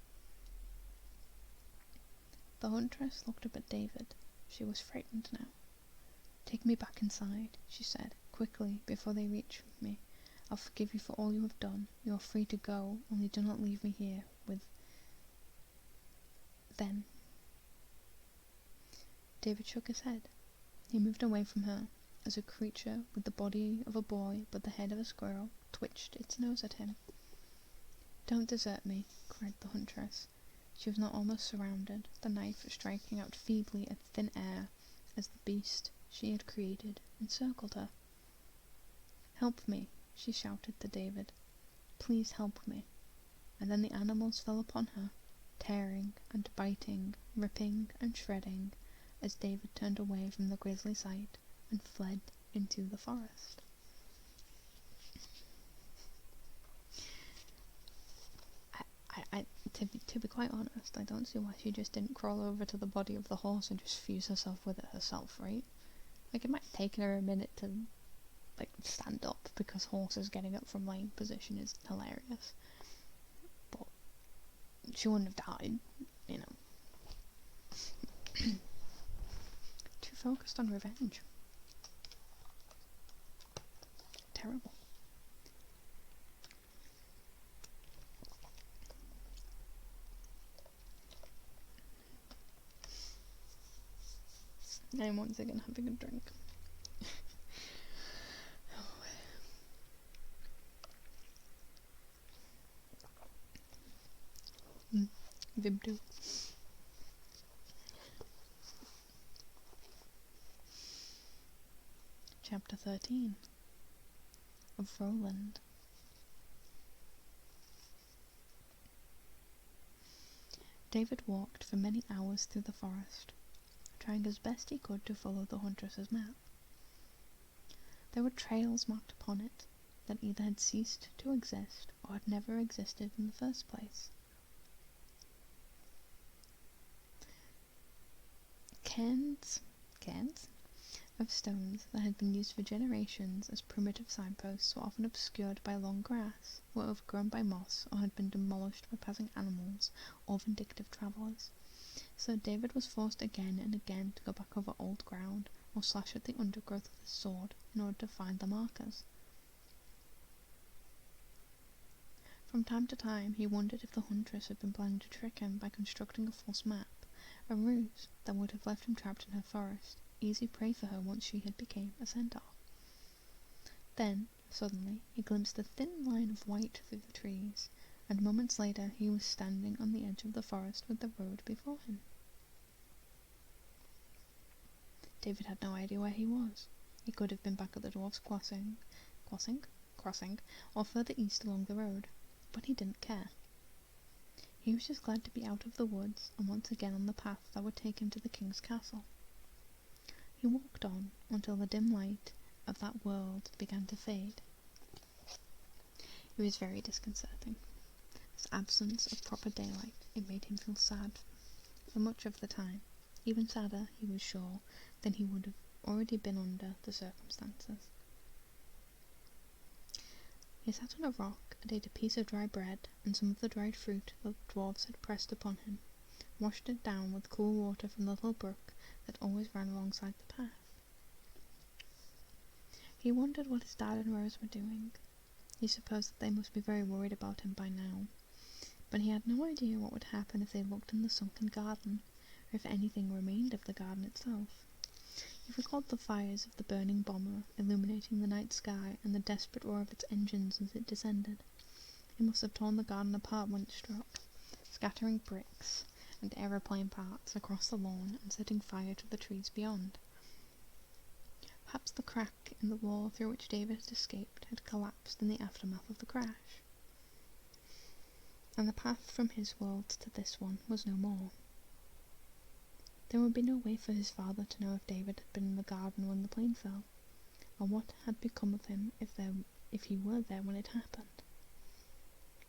The huntress looked up at David. She was frightened now. "Take me back inside," she said, "quickly, before they reach me. I'll forgive you for all you have done. You are free to go, only do not leave me here with them." David shook his head. He moved away from her, as a creature with the body of a boy but the head of a squirrel twitched its nose at him. "Don't desert me," cried the huntress. She was now almost surrounded, the knife striking out feebly at thin air as the beast she had created encircled her. "Help me," she shouted to David. "Please help me." And then the animals fell upon her, tearing and biting, ripping and shredding, as David turned away from the grisly sight and fled into the forest. To be quite honest, I don't see why she just didn't crawl over to the body of the horse and just fuse herself with it herself, right? Like, it might have taken her a minute to, like, stand up, because horses getting up from laying position is hilarious. But she wouldn't have died, you know. Too focused on revenge. Terrible. I'm once again having a drink. Vibdo. Chapter 13 of Roland. David walked for many hours through the forest, trying as best he could to follow the huntress's map. There were trails marked upon it that either had ceased to exist or had never existed in the first place. Cairns of stones that had been used for generations as primitive signposts were often obscured by long grass, were overgrown by moss, or had been demolished by passing animals or vindictive travellers. So David was forced again and again to go back over old ground, or slash at the undergrowth with his sword in order to find the markers. From time to time he wondered if the huntress had been planning to trick him by constructing a false map, a ruse that would have left him trapped in her forest, easy prey for her once she had become a centaur. Then, suddenly, he glimpsed a thin line of white through the trees, and moments later he was standing on the edge of the forest with the road before him. David had no idea where he was. He could have been back at the dwarf's crossing, or further east along the road, but he didn't care. He was just glad to be out of the woods and once again on the path that would take him to the king's castle. He walked on until the dim light of that world began to fade. It was very disconcerting. This absence of proper daylight, it made him feel sad for much of the time, even sadder, he was sure, than he would have already been under the circumstances. He sat on a rock and ate a piece of dry bread and some of the dried fruit the dwarves had pressed upon him, washed it down with cool water from the little brook that always ran alongside the path. He wondered what his dad and Rose were doing. He supposed that they must be very worried about him by now, but he had no idea what would happen if they looked in the sunken garden, or if anything remained of the garden itself. He recalled the fires of the burning bomber illuminating the night sky and the desperate roar of its engines as it descended. It must have torn the garden apart when it struck, scattering bricks and aeroplane parts across the lawn and setting fire to the trees beyond. Perhaps the crack in the wall through which David had escaped had collapsed in the aftermath of the crash, and the path from his world to this one was no more. There would be no way for his father to know if David had been in the garden when the plane fell, or what had become of him if he were there when it happened.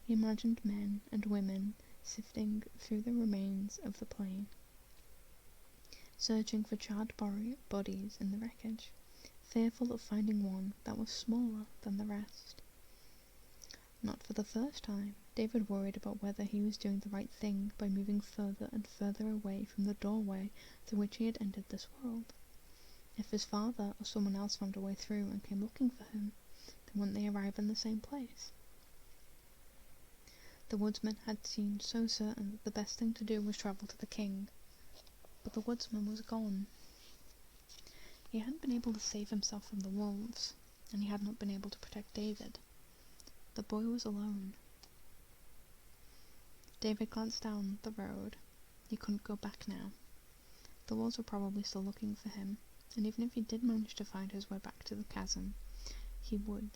He imagined men and women sifting through the remains of the plane, searching for charred bodies in the wreckage, fearful of finding one that was smaller than the rest. Not for the first time, David worried about whether he was doing the right thing by moving further and further away from the doorway through which he had entered this world. If his father or someone else found a way through and came looking for him, then wouldn't they arrive in the same place? The woodsman had seemed so certain that the best thing to do was travel to the king, but the woodsman was gone. He hadn't been able to save himself from the wolves, and he had not been able to protect David. The boy was alone. David glanced down the road. He couldn't go back now. The wolves were probably still looking for him, and even if he did manage to find his way back to the chasm, he would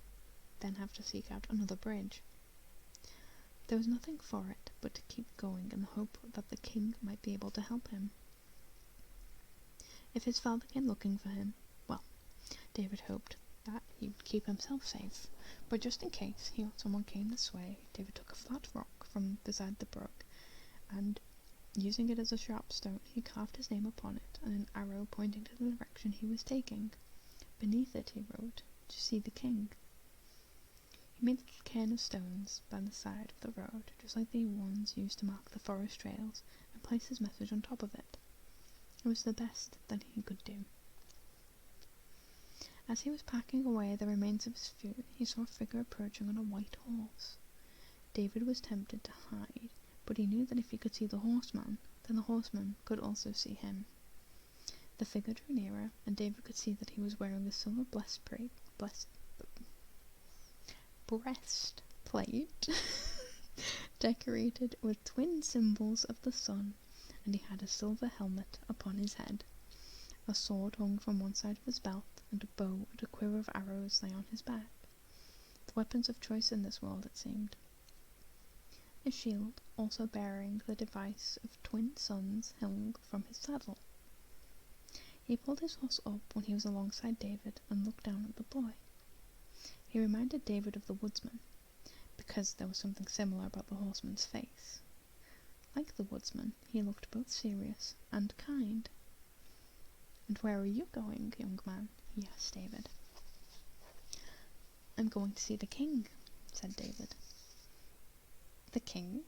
then have to seek out another bridge. There was nothing for it but to keep going in the hope that the king might be able to help him. If his father came looking for him, well, David hoped that he would keep himself safe, but just in case he or someone came this way, David took a flat rock from beside the brook, and, using it as a sharp stone, he carved his name upon it and an arrow pointing to the direction he was taking. Beneath it he wrote, "To see the king." He made a little cairn of stones by the side of the road, just like the ones used to mark the forest trails, and placed his message on top of it. It was the best that he could do. As he was packing away the remains of his food, he saw a figure approaching on a white horse. David was tempted to hide, but he knew that if he could see the horseman, then the horseman could also see him. The figure drew nearer, and David could see that he was wearing a silver breastplate decorated with twin symbols of the sun, and he had a silver helmet upon his head. A sword hung from one side of his belt, and a bow and a quiver of arrows lay on his back. The weapons of choice in this world, it seemed. A shield, also bearing the device of twin suns, hung from his saddle. He pulled his horse up when he was alongside David and looked down at the boy. He reminded David of the woodsman, because there was something similar about the horseman's face. Like the woodsman, he looked both serious and kind. "And where are you going, young man?" he asked David. "I'm going to see the king," said David. "The king?"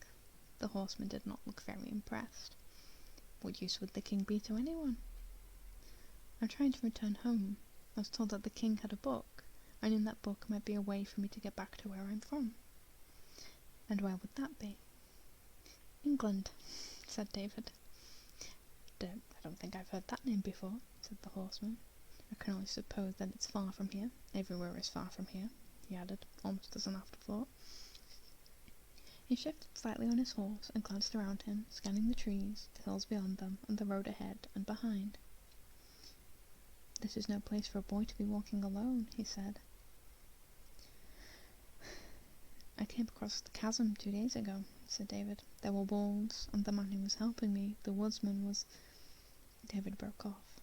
The horseman did not look very impressed. "What use would the king be to anyone?" "I'm trying to return home. I was told that the king had a book, and in that book might be a way for me to get back to where I'm from." "And where would that be?" "England," said David. "I don't think I've heard that name before," said the horseman. "I can only suppose that it's far from here. Everywhere is far from here," he added, almost as an afterthought. He shifted slightly on his horse and glanced around him, scanning the trees, the hills beyond them, and the road ahead and behind. "This is no place for a boy to be walking alone," he said. "I came across the chasm 2 days ago," said David. "There were wolves, and the man who was helping me, the woodsman, was—" David broke off.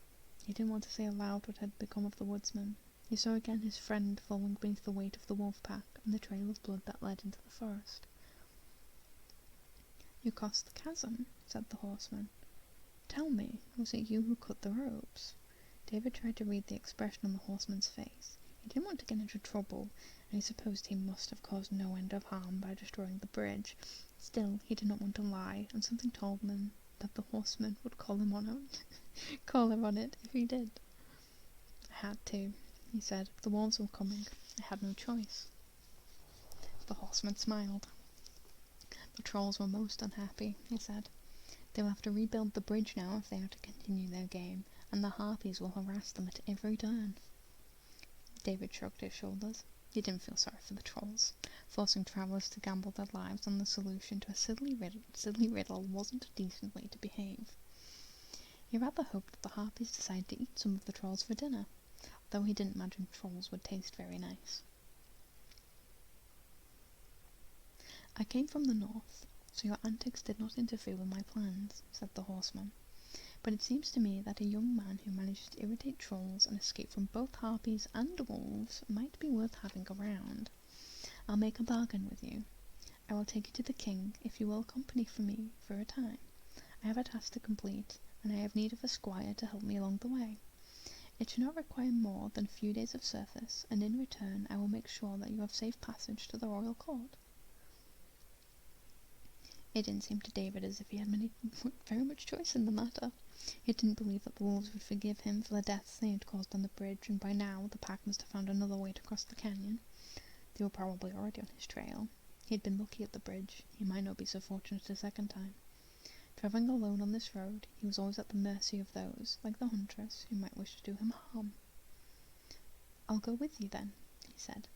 He didn't want to say aloud what had become of the woodsman. He saw again his friend falling beneath the weight of the wolf pack and the trail of blood that led into the forest. "You crossed the chasm," said the horseman. "Tell me, was it you who cut the ropes?" David tried to read the expression on the horseman's face. He didn't want to get into trouble, and he supposed he must have caused no end of harm by destroying the bridge. Still, he did not want to lie, and something told him that the horseman would call him on it if he did. "I had to," he said. "The wolves were coming. I had no choice." The horseman smiled. "The trolls were most unhappy," he said. "They will have to rebuild the bridge now if they are to continue their game, and the harpies will harass them at every turn." David shrugged his shoulders. He didn't feel sorry for the trolls. Forcing travellers to gamble their lives on the solution to a silly riddle wasn't a decent way to behave. He rather hoped that the harpies decided to eat some of the trolls for dinner, though he didn't imagine trolls would taste very nice. "I came from the north, so your antics did not interfere with my plans," said the horseman. "But it seems to me that a young man who manages to irritate trolls and escape from both harpies and wolves might be worth having around. I'll make a bargain with you. I will take you to the king if you will accompany me for a time. I have a task to complete, and I have need of a squire to help me along the way. It should not require more than a few days of service, and in return I will make sure that you have safe passage to the royal court." It didn't seem to David as if he had very much choice in the matter. He didn't believe that the wolves would forgive him for the deaths they had caused on the bridge, and by now the pack must have found another way to cross the canyon. They were probably already on his trail. He had been lucky at the bridge. He might not be so fortunate a second time. Travelling alone on this road, he was always at the mercy of those, like the huntress, who might wish to do him harm. "I'll go with you, then," he said.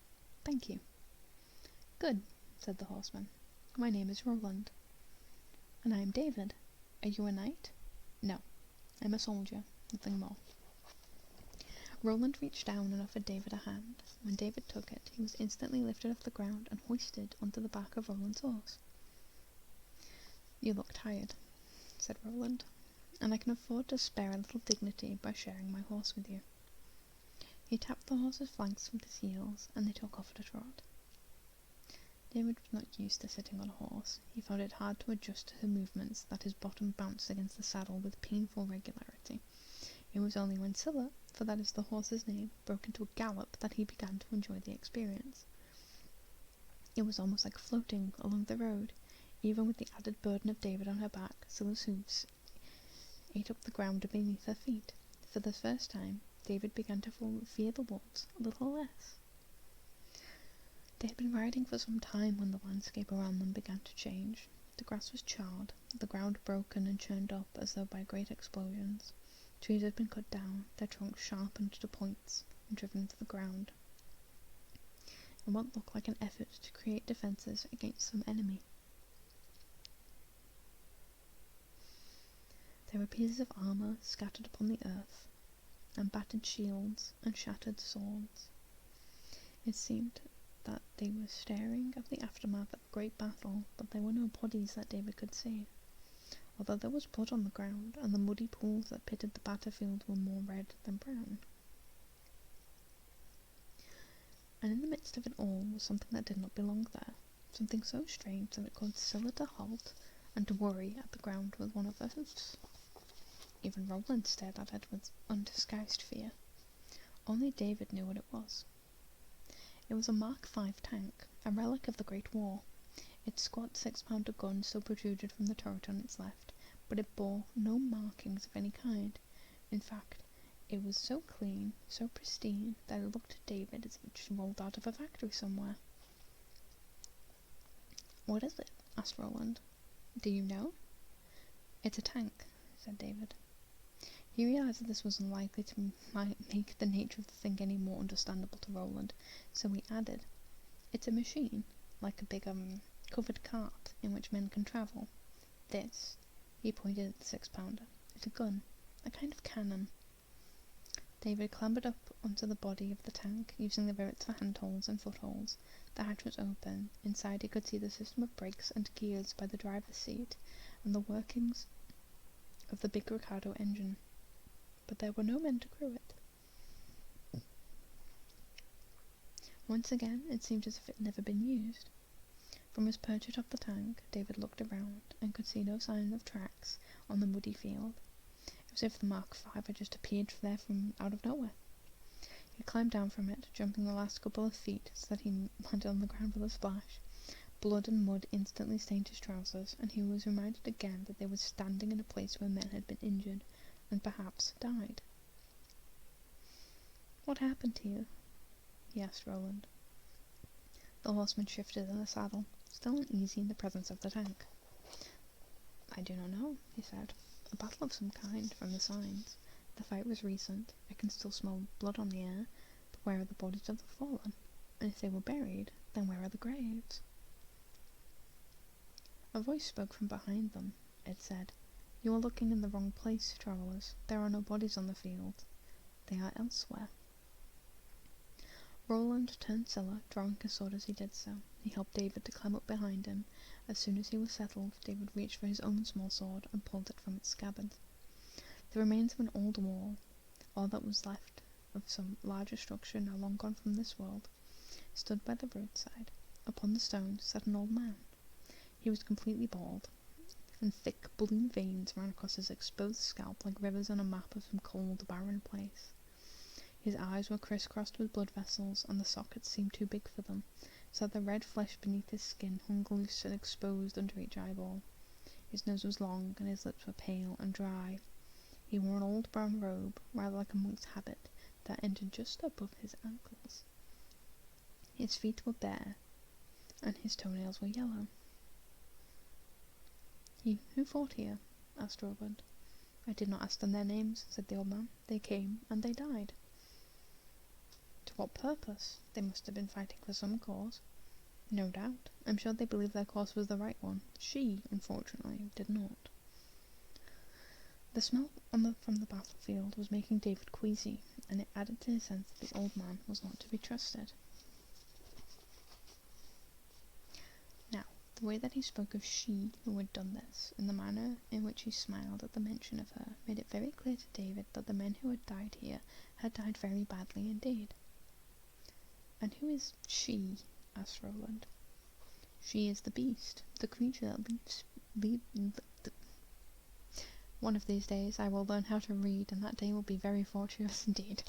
"Thank you." "Good," said the horseman. "My name is Roland." "And I am David. Are you a knight?" "No, I'm a soldier, nothing more." Roland reached down and offered David a hand. When David took it, he was instantly lifted off the ground and hoisted onto the back of Roland's horse. "You look tired," said Roland, "and I can afford to spare a little dignity by sharing my horse with you." He tapped the horse's flanks with his heels, and they took off at a trot. David was not used to sitting on a horse. He found it hard to adjust to the movements that his bottom bounced against the saddle with painful regularity. It was only when Scylla, for that is the horse's name, broke into a gallop that he began to enjoy the experience. It was almost like floating along the road. Even with the added burden of David on her back, Scylla's hoofs ate up the ground beneath her feet. For the first time, David began to fear the wolves a little less. They had been riding for some time when the landscape around them began to change. The grass was charred, the ground broken and churned up as though by great explosions. Trees had been cut down, their trunks sharpened to points and driven into the ground, in what looked like an effort to create defences against some enemy. There were pieces of armour scattered upon the earth, and battered shields and shattered swords. It seemed that they were staring at the aftermath of a great battle, but there were no bodies that David could see, although there was blood on the ground, and the muddy pools that pitted the battlefield were more red than brown. And in the midst of it all was something that did not belong there, something so strange that it caused Scylla to halt and to worry at the ground with one of her hoofs. Even Roland stared at it with undisguised fear. Only David knew what it was. It was a Mark V tank, a relic of the Great War. Its squat 6-pounder gun still protruded from the turret on its left, but it bore no markings of any kind. In fact, it was so clean, so pristine, that it looked to David as if it just rolled out of a factory somewhere. "What is it?" asked Roland. "Do you know?" "It's a tank," said David. He realized that this was unlikely to make the nature of the thing any more understandable to Roland, so he added, "It's a machine, like a big, covered cart in which men can travel. This," he pointed at the 6-pounder, "is a gun, a kind of cannon." David clambered up onto the body of the tank, using the rivets for handholds and footholds. The hatch was open. Inside he could see the system of brakes and gears by the driver's seat, and the workings of the big Ricardo engine. but there were no men to crew it. Once again, it seemed as if it had never been used. From his perch atop the tank, David looked around and could see no sign of tracks on the muddy field. It was as if the Mark V had just appeared there from out of nowhere. He climbed down from it, jumping the last couple of feet so that he landed on the ground with a splash. Blood and mud instantly stained his trousers, and he was reminded again that they were standing in a place where men had been injured and perhaps died. "What happened to you?" he asked Roland. The horseman shifted in the saddle, still uneasy in the presence of the tank. "I do not know," he said. "A battle of some kind, from the signs. The fight was recent. I can still smell blood on the air, but where are the bodies of the fallen? And if they were buried, then where are the graves?" A voice spoke from behind them. It said, "You are looking in the wrong place, travellers. There are no bodies on the field. They are elsewhere." Roland turned Scylla, drawing his sword as he did so. He helped David to climb up behind him. As soon as he was settled, David reached for his own small sword and pulled it from its scabbard. The remains of an old wall, all that was left of some larger structure now long gone from this world, stood by the roadside. Upon the stones sat an old man. He was completely bald, and thick blue veins ran across his exposed scalp like rivers on a map of some cold, barren place. His eyes were crisscrossed with blood vessels, and the sockets seemed too big for them, so that the red flesh beneath his skin hung loose and exposed under each eyeball. His nose was long, and his lips were pale and dry. He wore an old brown robe, rather like a monk's habit, that ended just above his ankles. His feet were bare, and his toenails were yellow. "Who fought here?" asked Roland. "I did not ask them their names," said the old man. "They came, and they died." "To what purpose? They must have been fighting for some cause." "No doubt. I'm sure they believed their course was the right one. She, unfortunately, did not." The smell from the battlefield was making David queasy, and it added to his sense that the old man was not to be trusted. Now, the way that he spoke of she who had done this, and the manner in which he smiled at the mention of her, made it very clear to David that the men who had died here had died very badly indeed. "And who is she?" asked Roland. "She is the beast, the creature that One of these days I will learn how to read, and that day will be very fortuitous indeed."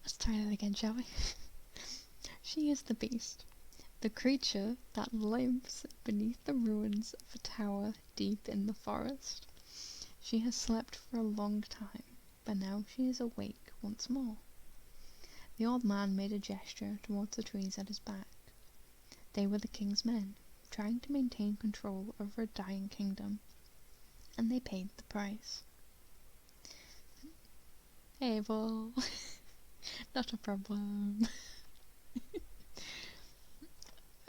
Let's try that again, shall we? "She is the beast, the creature that lives beneath the ruins of a tower deep in the forest. She has slept for a long time, but now she is awake once more." The old man made a gesture towards the trees at his back. They were the king's men, trying to maintain control over a dying kingdom, and they paid the price. "Hey, well, not a problem."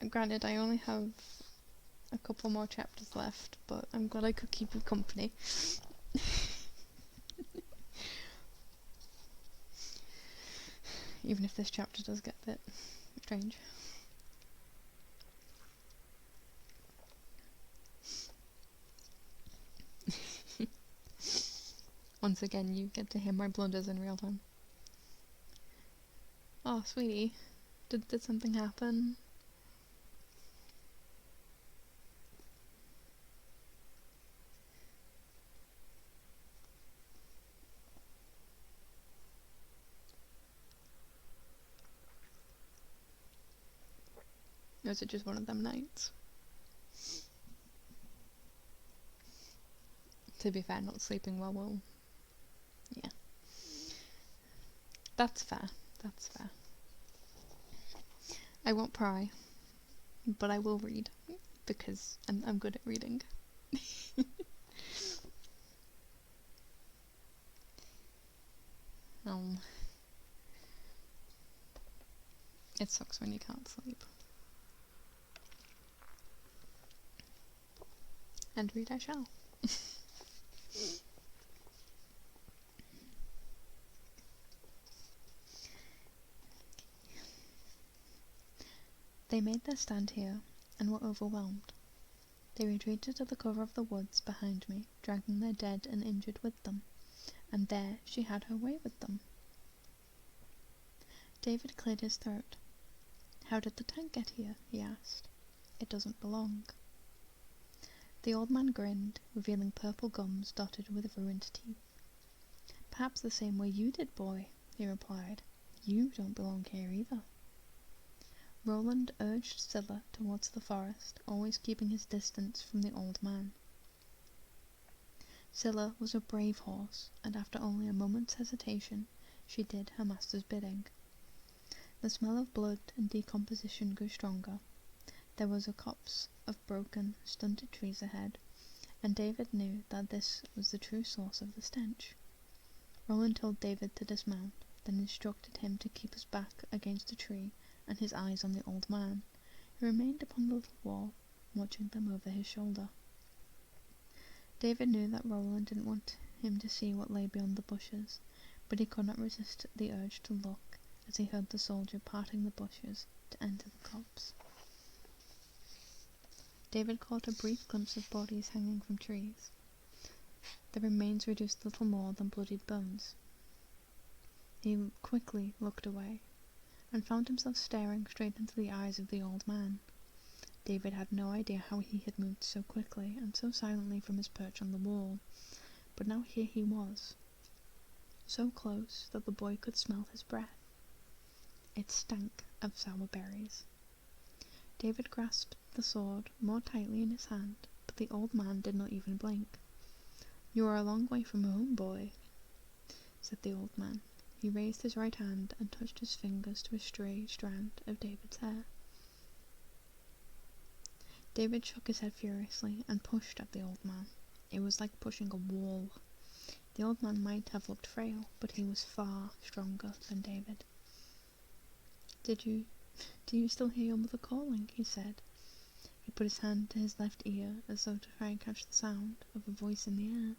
Granted, I only have a couple more chapters left, but I'm glad I could keep you company. Even if this chapter does get a bit strange. Once again, you get to hear my blunders in real time. "Oh, sweetie, did something happen?" Or is it just one of them nights? To be fair, not sleeping well will... Yeah. That's fair. That's fair. I won't pry, but I will read, because I'm good at reading. It sucks when you can't sleep. And read I shall. They made their stand here, and were overwhelmed. They retreated to the cover of the woods behind me, dragging their dead and injured with them, and there she had her way with them. David cleared his throat. "How did the tank get here?" he asked. "It doesn't belong." The old man grinned, revealing purple gums dotted with ruined teeth. "Perhaps the same way you did, boy," he replied. "You don't belong here either." Roland urged Scylla towards the forest, always keeping his distance from the old man. Scylla was a brave horse, and after only a moment's hesitation, she did her master's bidding. The smell of blood and decomposition grew stronger. There was a copse of broken, stunted trees ahead, and David knew that this was the true source of the stench. Roland told David to dismount, then instructed him to keep his back against a tree and his eyes on the old man, who remained upon the little wall, watching them over his shoulder. David knew that Roland didn't want him to see what lay beyond the bushes, but he could not resist the urge to look as he heard the soldier parting the bushes to enter the copse. David caught a brief glimpse of bodies hanging from trees. The remains reduced little more than bloodied bones. He quickly looked away, and found himself staring straight into the eyes of the old man. David had no idea how he had moved so quickly and so silently from his perch on the wall, but now here he was, so close that the boy could smell his breath. It stank of sour berries. David grasped the sword more tightly in his hand, but the old man did not even blink. "You are a long way from home, boy," said the old man. He raised his right hand and touched his fingers to a stray strand of David's hair. David shook his head furiously and pushed at the old man. It was like pushing a wall. The old man might have looked frail, but he was far stronger than David. Do you still hear your mother calling?" he said. He put his hand to his left ear as though to try and catch the sound of a voice in the air.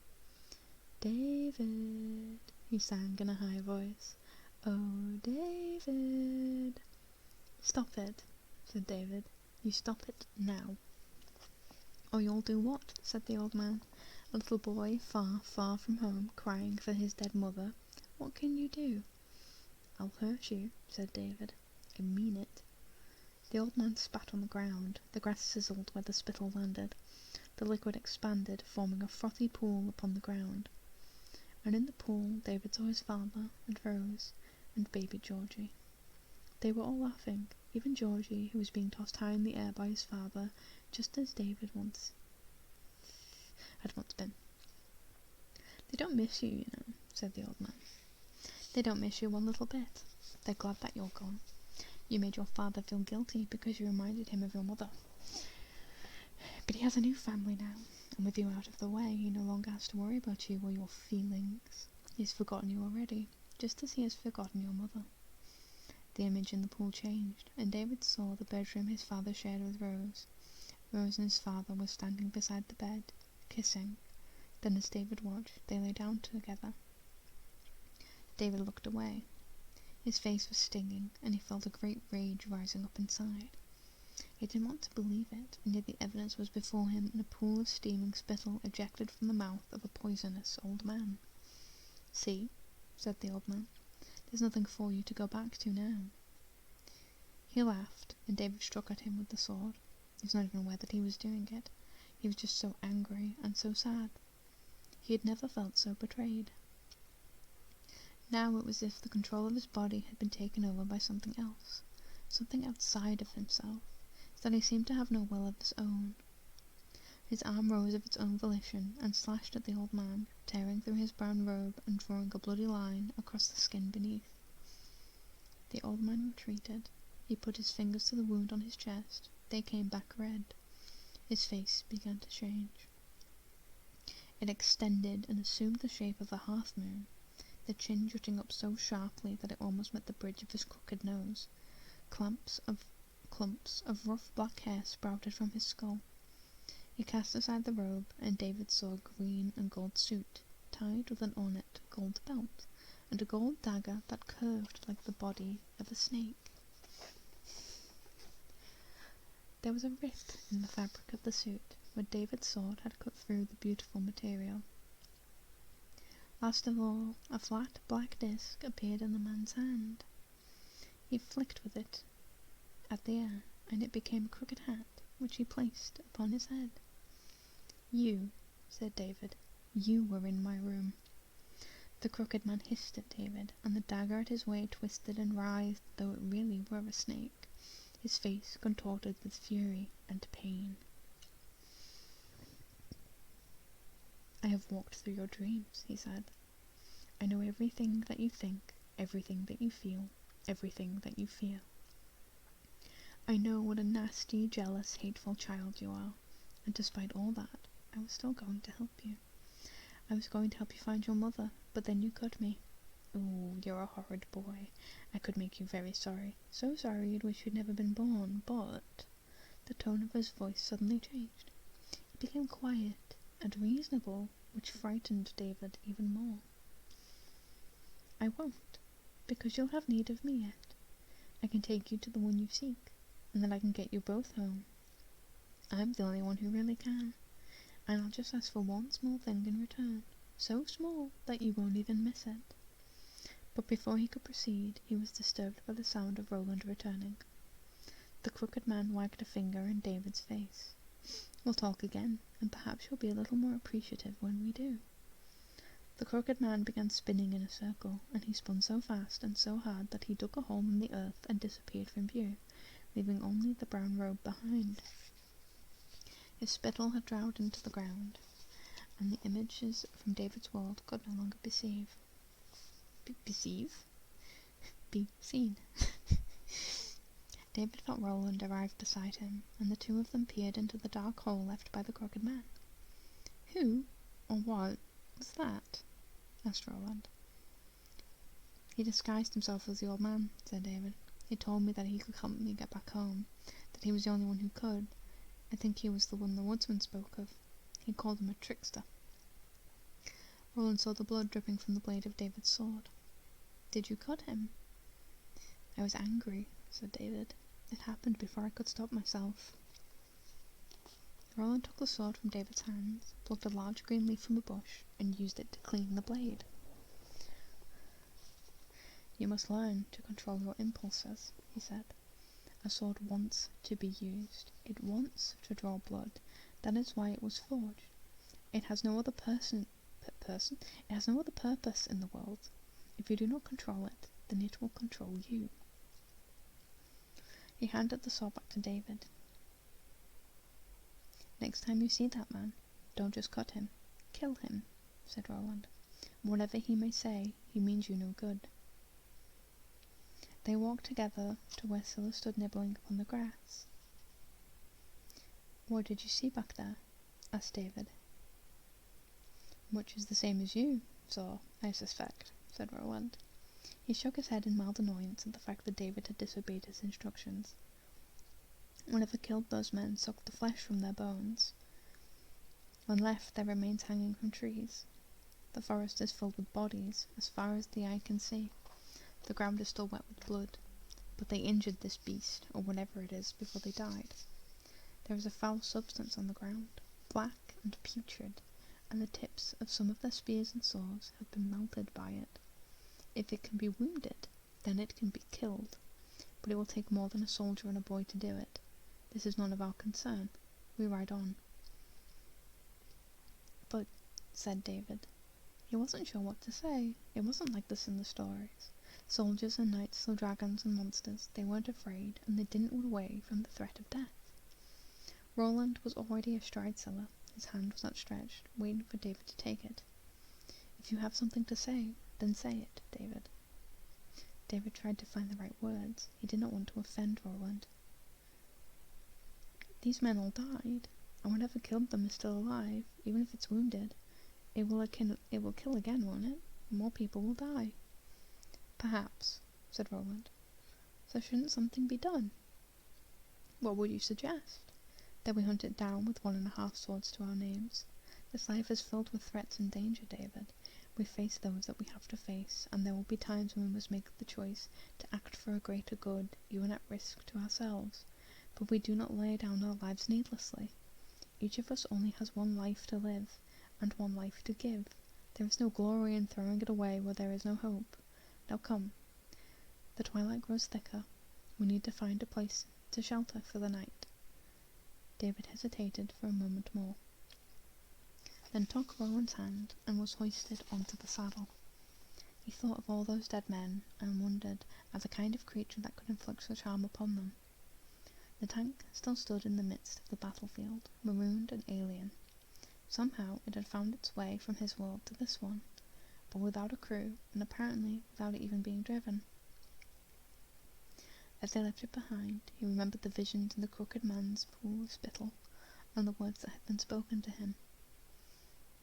"David," he sang in a high voice. "Oh, David." "Stop it," said David. "You stop it now." "Oh, you'll do what?" said the old man. "A little boy far, far from home, crying for his dead mother. What can you do?" "I'll hurt you," said David. "I mean it." The old man spat on the ground. The grass sizzled where the spittle landed. The liquid expanded, forming a frothy pool upon the ground. And in the pool David saw his father, and Rose, and baby Georgie. They were all laughing, even Georgie, who was being tossed high in the air by his father, just as David had once been. "They don't miss you, you know," said the old man. "They don't miss you one little bit. They're glad that you're gone. You made your father feel guilty because you reminded him of your mother. But he has a new family now, and with you out of the way, he no longer has to worry about you or your feelings. He's forgotten you already, just as he has forgotten your mother." The image in the pool changed, and David saw the bedroom his father shared with Rose. Rose and his father were standing beside the bed, kissing. Then as David watched, they lay down together. David looked away. His face was stinging, and he felt a great rage rising up inside. He didn't want to believe it, and yet the evidence was before him in a pool of steaming spittle ejected from the mouth of a poisonous old man. "See," said the old man, "there's nothing for you to go back to now." He laughed, and David struck at him with the sword. He was not even aware that he was doing it. He was just so angry and so sad. He had never felt so betrayed. Now it was as if the control of his body had been taken over by something else, something outside of himself, so that he seemed to have no will of his own. His arm rose of its own volition and slashed at the old man, tearing through his brown robe and drawing a bloody line across the skin beneath. The old man retreated. He put his fingers to the wound on his chest. They came back red. His face began to change. It extended and assumed the shape of a half-moon, the chin jutting up so sharply that it almost met the bridge of his crooked nose. Clumps of rough black hair sprouted from his skull. He cast aside the robe, and David saw a green and gold suit, tied with an ornate gold belt, and a gold dagger that curved like the body of a snake. There was a rip in the fabric of the suit, where David's sword had cut through the beautiful material. Last of all, a flat black disc appeared in the man's hand. He flicked with it at the air, and it became a crooked hat, which he placed upon his head. "You," said David, "you were in my room." The crooked man hissed at David, and the dagger at his way twisted and writhed, though it really were a snake, his face contorted with fury and pain. "I have walked through your dreams," he said. "I know everything that you think, everything that you feel, everything that you fear. I know what a nasty, jealous, hateful child you are, and despite all that, I was still going to help you. I was going to help you find your mother, but then you cut me. Oh, you're a horrid boy. I could make you very sorry. So sorry you'd wish you'd never been born, but..." The tone of his voice suddenly changed. It became quiet and reasonable, which frightened David even more. "I won't, because you'll have need of me yet. I can take you to the one you seek, and then I can get you both home. I'm the only one who really can, and I'll just ask for one small thing in return, so small that you won't even miss it." But before he could proceed, he was disturbed by the sound of Roland returning. The crooked man wagged a finger in David's face. "We'll talk again, and perhaps you'll be a little more appreciative when we do." The crooked man began spinning in a circle, and he spun so fast and so hard that he dug a hole in the earth and disappeared from view, leaving only the brown robe behind. His spittle had drowned into the ground, and the images from David's world could no longer be seen. David felt Roland arrive beside him, and the two of them peered into the dark hole left by the crooked man. "Who, or what, was that?" asked Roland. "He disguised himself as the old man," said David. "He told me that he could help me get back home, that he was the only one who could. I think he was the one the woodsman spoke of. He called him a trickster." Roland saw the blood dripping from the blade of David's sword. "Did you cut him?" "I was angry," said David. "It happened before I could stop myself." Roland took the sword from David's hands, plucked a large green leaf from a bush, and used it to clean the blade. "You must learn to control your impulses," he said. "A sword wants to be used. It wants to draw blood. That is why it was forged. It has no other It has no other purpose in the world. If you do not control it, then it will control you." He handed the sword back to David. "Next time you see that man, don't just cut him. Kill him," said Roland. "Whatever he may say, he means you no good." They walked together to where Scylla stood nibbling upon the grass. "What did you see back there?" asked David. "Much is the same as you saw, I suspect," said Roland. He shook his head in mild annoyance at the fact that David had disobeyed his instructions. "Whatever killed those men sucked the flesh from their bones. When left, their remains hanging from trees. The forest is filled with bodies, as far as the eye can see. The ground is still wet with blood. But they injured this beast, or whatever it is, before they died. There is a foul substance on the ground, black and putrid, and the tips of some of their spears and swords have been melted by it. If it can be wounded, then it can be killed, but it will take more than a soldier and a boy to do it. This is none of our concern. We ride on." "But," said David. He wasn't sure what to say. It wasn't like this in the stories. Soldiers and knights slew dragons and monsters. They weren't afraid, and they didn't run away from the threat of death. Roland was already astride Scylla. His hand was outstretched, waiting for David to take it. "If you have something to say, then say it, David." David tried to find the right words. He did not want to offend Roland. "These men all died, and whatever killed them is still alive, even if it's wounded. It will kill again, won't it? More people will die." "Perhaps," said Roland. "So shouldn't something be done?" "What would you suggest?" "That we hunt it down with 1.5 swords to our names. This life is filled with threats and danger, David. We face those that we have to face, and there will be times when we must make the choice to act for a greater good, even at risk to ourselves. But we do not lay down our lives needlessly. Each of us only has one life to live, and one life to give. There is no glory in throwing it away where there is no hope. Now come. The twilight grows thicker. We need to find a place to shelter for the night. David hesitated for a moment more, then took Rowan's hand and was hoisted onto the saddle. He thought of all those dead men and wondered at the kind of creature that could inflict such harm upon them. The tank still stood in the midst of the battlefield, marooned and alien. Somehow it had found its way from his world to this one, but without a crew, and apparently without it even being driven. As they left it behind, he remembered the visions in the crooked man's pool of spittle, and the words that had been spoken to him.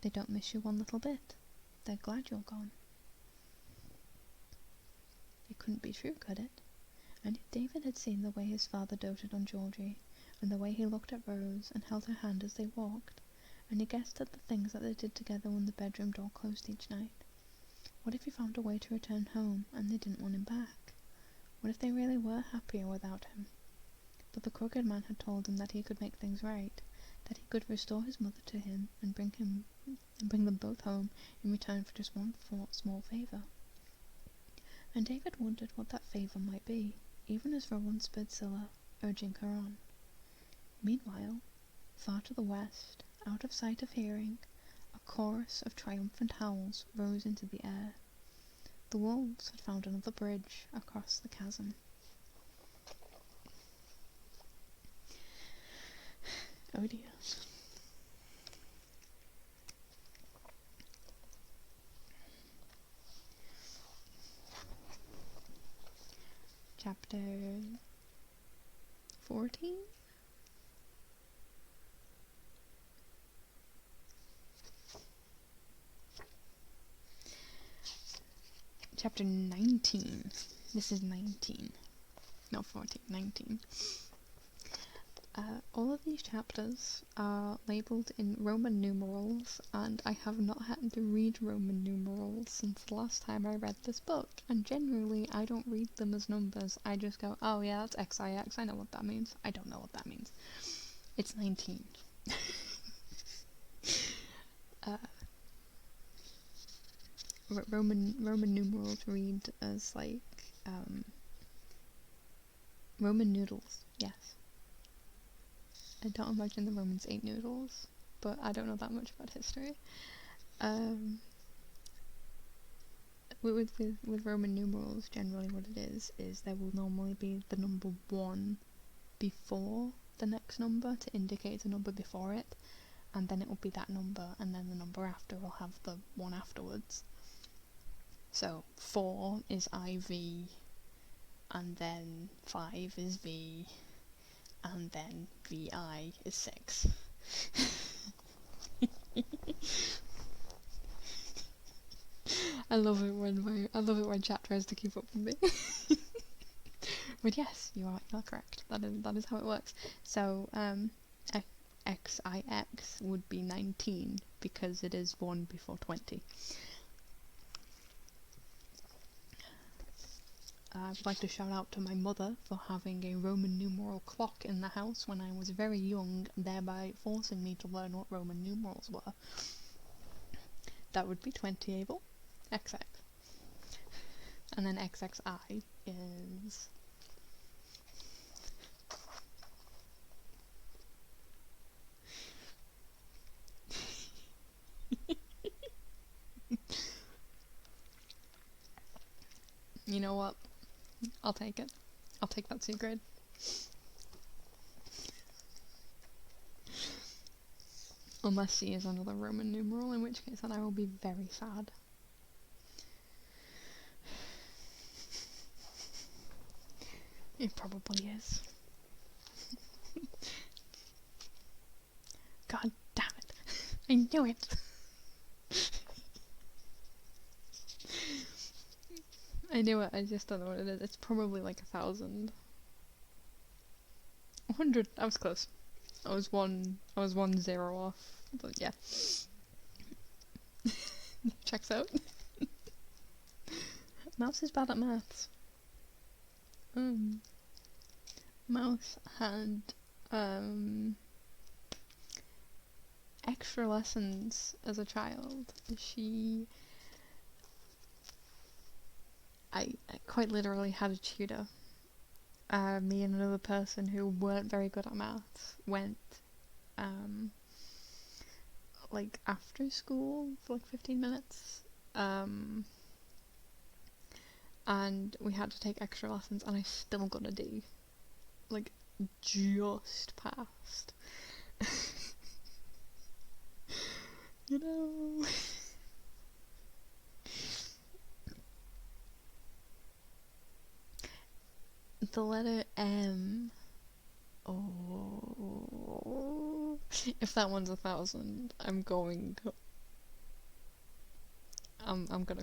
They don't miss you one little bit. They're glad you're gone. It couldn't be true, could it? And yet David had seen the way his father doted on Georgie, and the way he looked at Rose and held her hand as they walked, and he guessed at the things that they did together when the bedroom door closed each night. What if he found a way to return home, and they didn't want him back? What if they really were happier without him? But the crooked man had told him that he could make things right, that he could restore his mother to him and bring them both home in return for just one small favour. And David wondered what that favour might be, even as Rowan spurred Scylla, urging her on. Meanwhile, far to the west, out of sight of hearing, a chorus of triumphant howls rose into the air. The wolves had found another bridge across the chasm. Oh dear. Chapter 14? Chapter 19. This is 19. Not 14, 19. All of these chapters are labelled in Roman numerals, and I have not had to read Roman numerals since the last time I read this book, and generally I don't read them as numbers. I just go, oh yeah, that's XIX, I know what that means. I don't know what that means. It's 19. Roman numerals read as like Roman noodles, yes. I don't imagine the Romans ate noodles, but I don't know that much about history. With Roman numerals, generally what it is there will normally be the number 1 before the next number to indicate the number before it, and then it will be that number, and then the number after will have the one afterwards. So 4 is IV, and then 5 is V, and then VI is 6. I love it when chat tries to keep up with me. But yes, you are correct. That is how it works. So XIX would be 19 because it is 1 before 20. I would like to shout out to my mother for having a Roman numeral clock in the house when I was very young, thereby forcing me to learn what Roman numerals were. That would be 20, Abel. XX. And then XXI is... You know what? I'll take it. I'll take that C grade. Unless C is another Roman numeral, in which case then I will be very sad. It probably is. God damn it. I knew it. I knew it, I just don't know what it is. It's probably like 1,000. 100, I was close. I was one zero off, but yeah. Checks out. Mouse is bad at maths. Mouse had extra lessons as a child. I quite literally had a tutor. Me and another person who weren't very good at maths went like after school for like 15 minutes. And we had to take extra lessons, and I still got a D. Like, just passed. You know? The letter M. Oh. If that one's 1,000, I'm gonna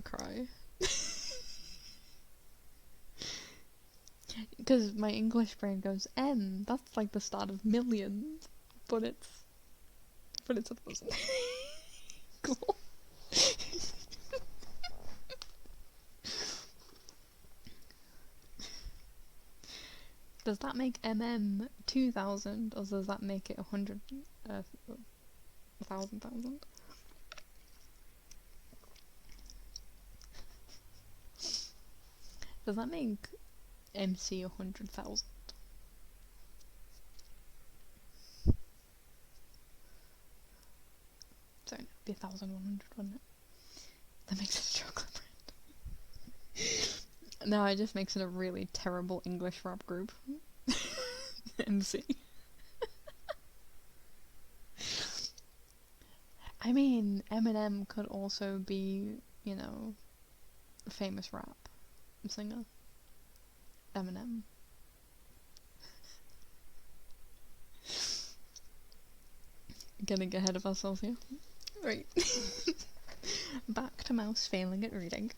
cry. Because my English brain goes, M, that's like the start of millions. But it's 1,000. Cool. Does that make MM 2,000, or does that make it 100, 1,000? Does that make MC 100,000? Sorry, it'd be 1,100, wouldn't it? That makes it a chocolate brand. No, it just makes it a really terrible English rap group. MC. I mean, Eminem could also be, you know, a famous rap singer. Eminem. Getting ahead of ourselves here. Right. Back to Mouse failing at reading.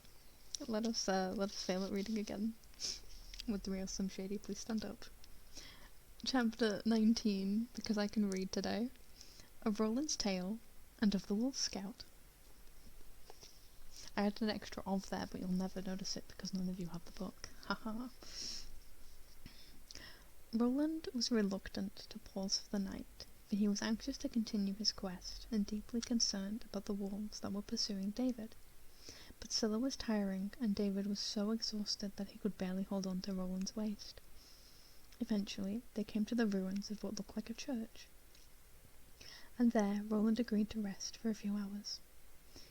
Let us fail at reading again. With the real Slim Shady, please stand up. Chapter 19, because I can read today. Of Roland's Tale, and of the Wolf Scout. I had an extra of there, but you'll never notice it because none of you have the book. Haha. Roland was reluctant to pause for the night, for he was anxious to continue his quest and deeply concerned about the wolves that were pursuing David. But Scylla was tiring, and David was so exhausted that he could barely hold on to Roland's waist. Eventually, they came to the ruins of what looked like a church. And there, Roland agreed to rest for a few hours.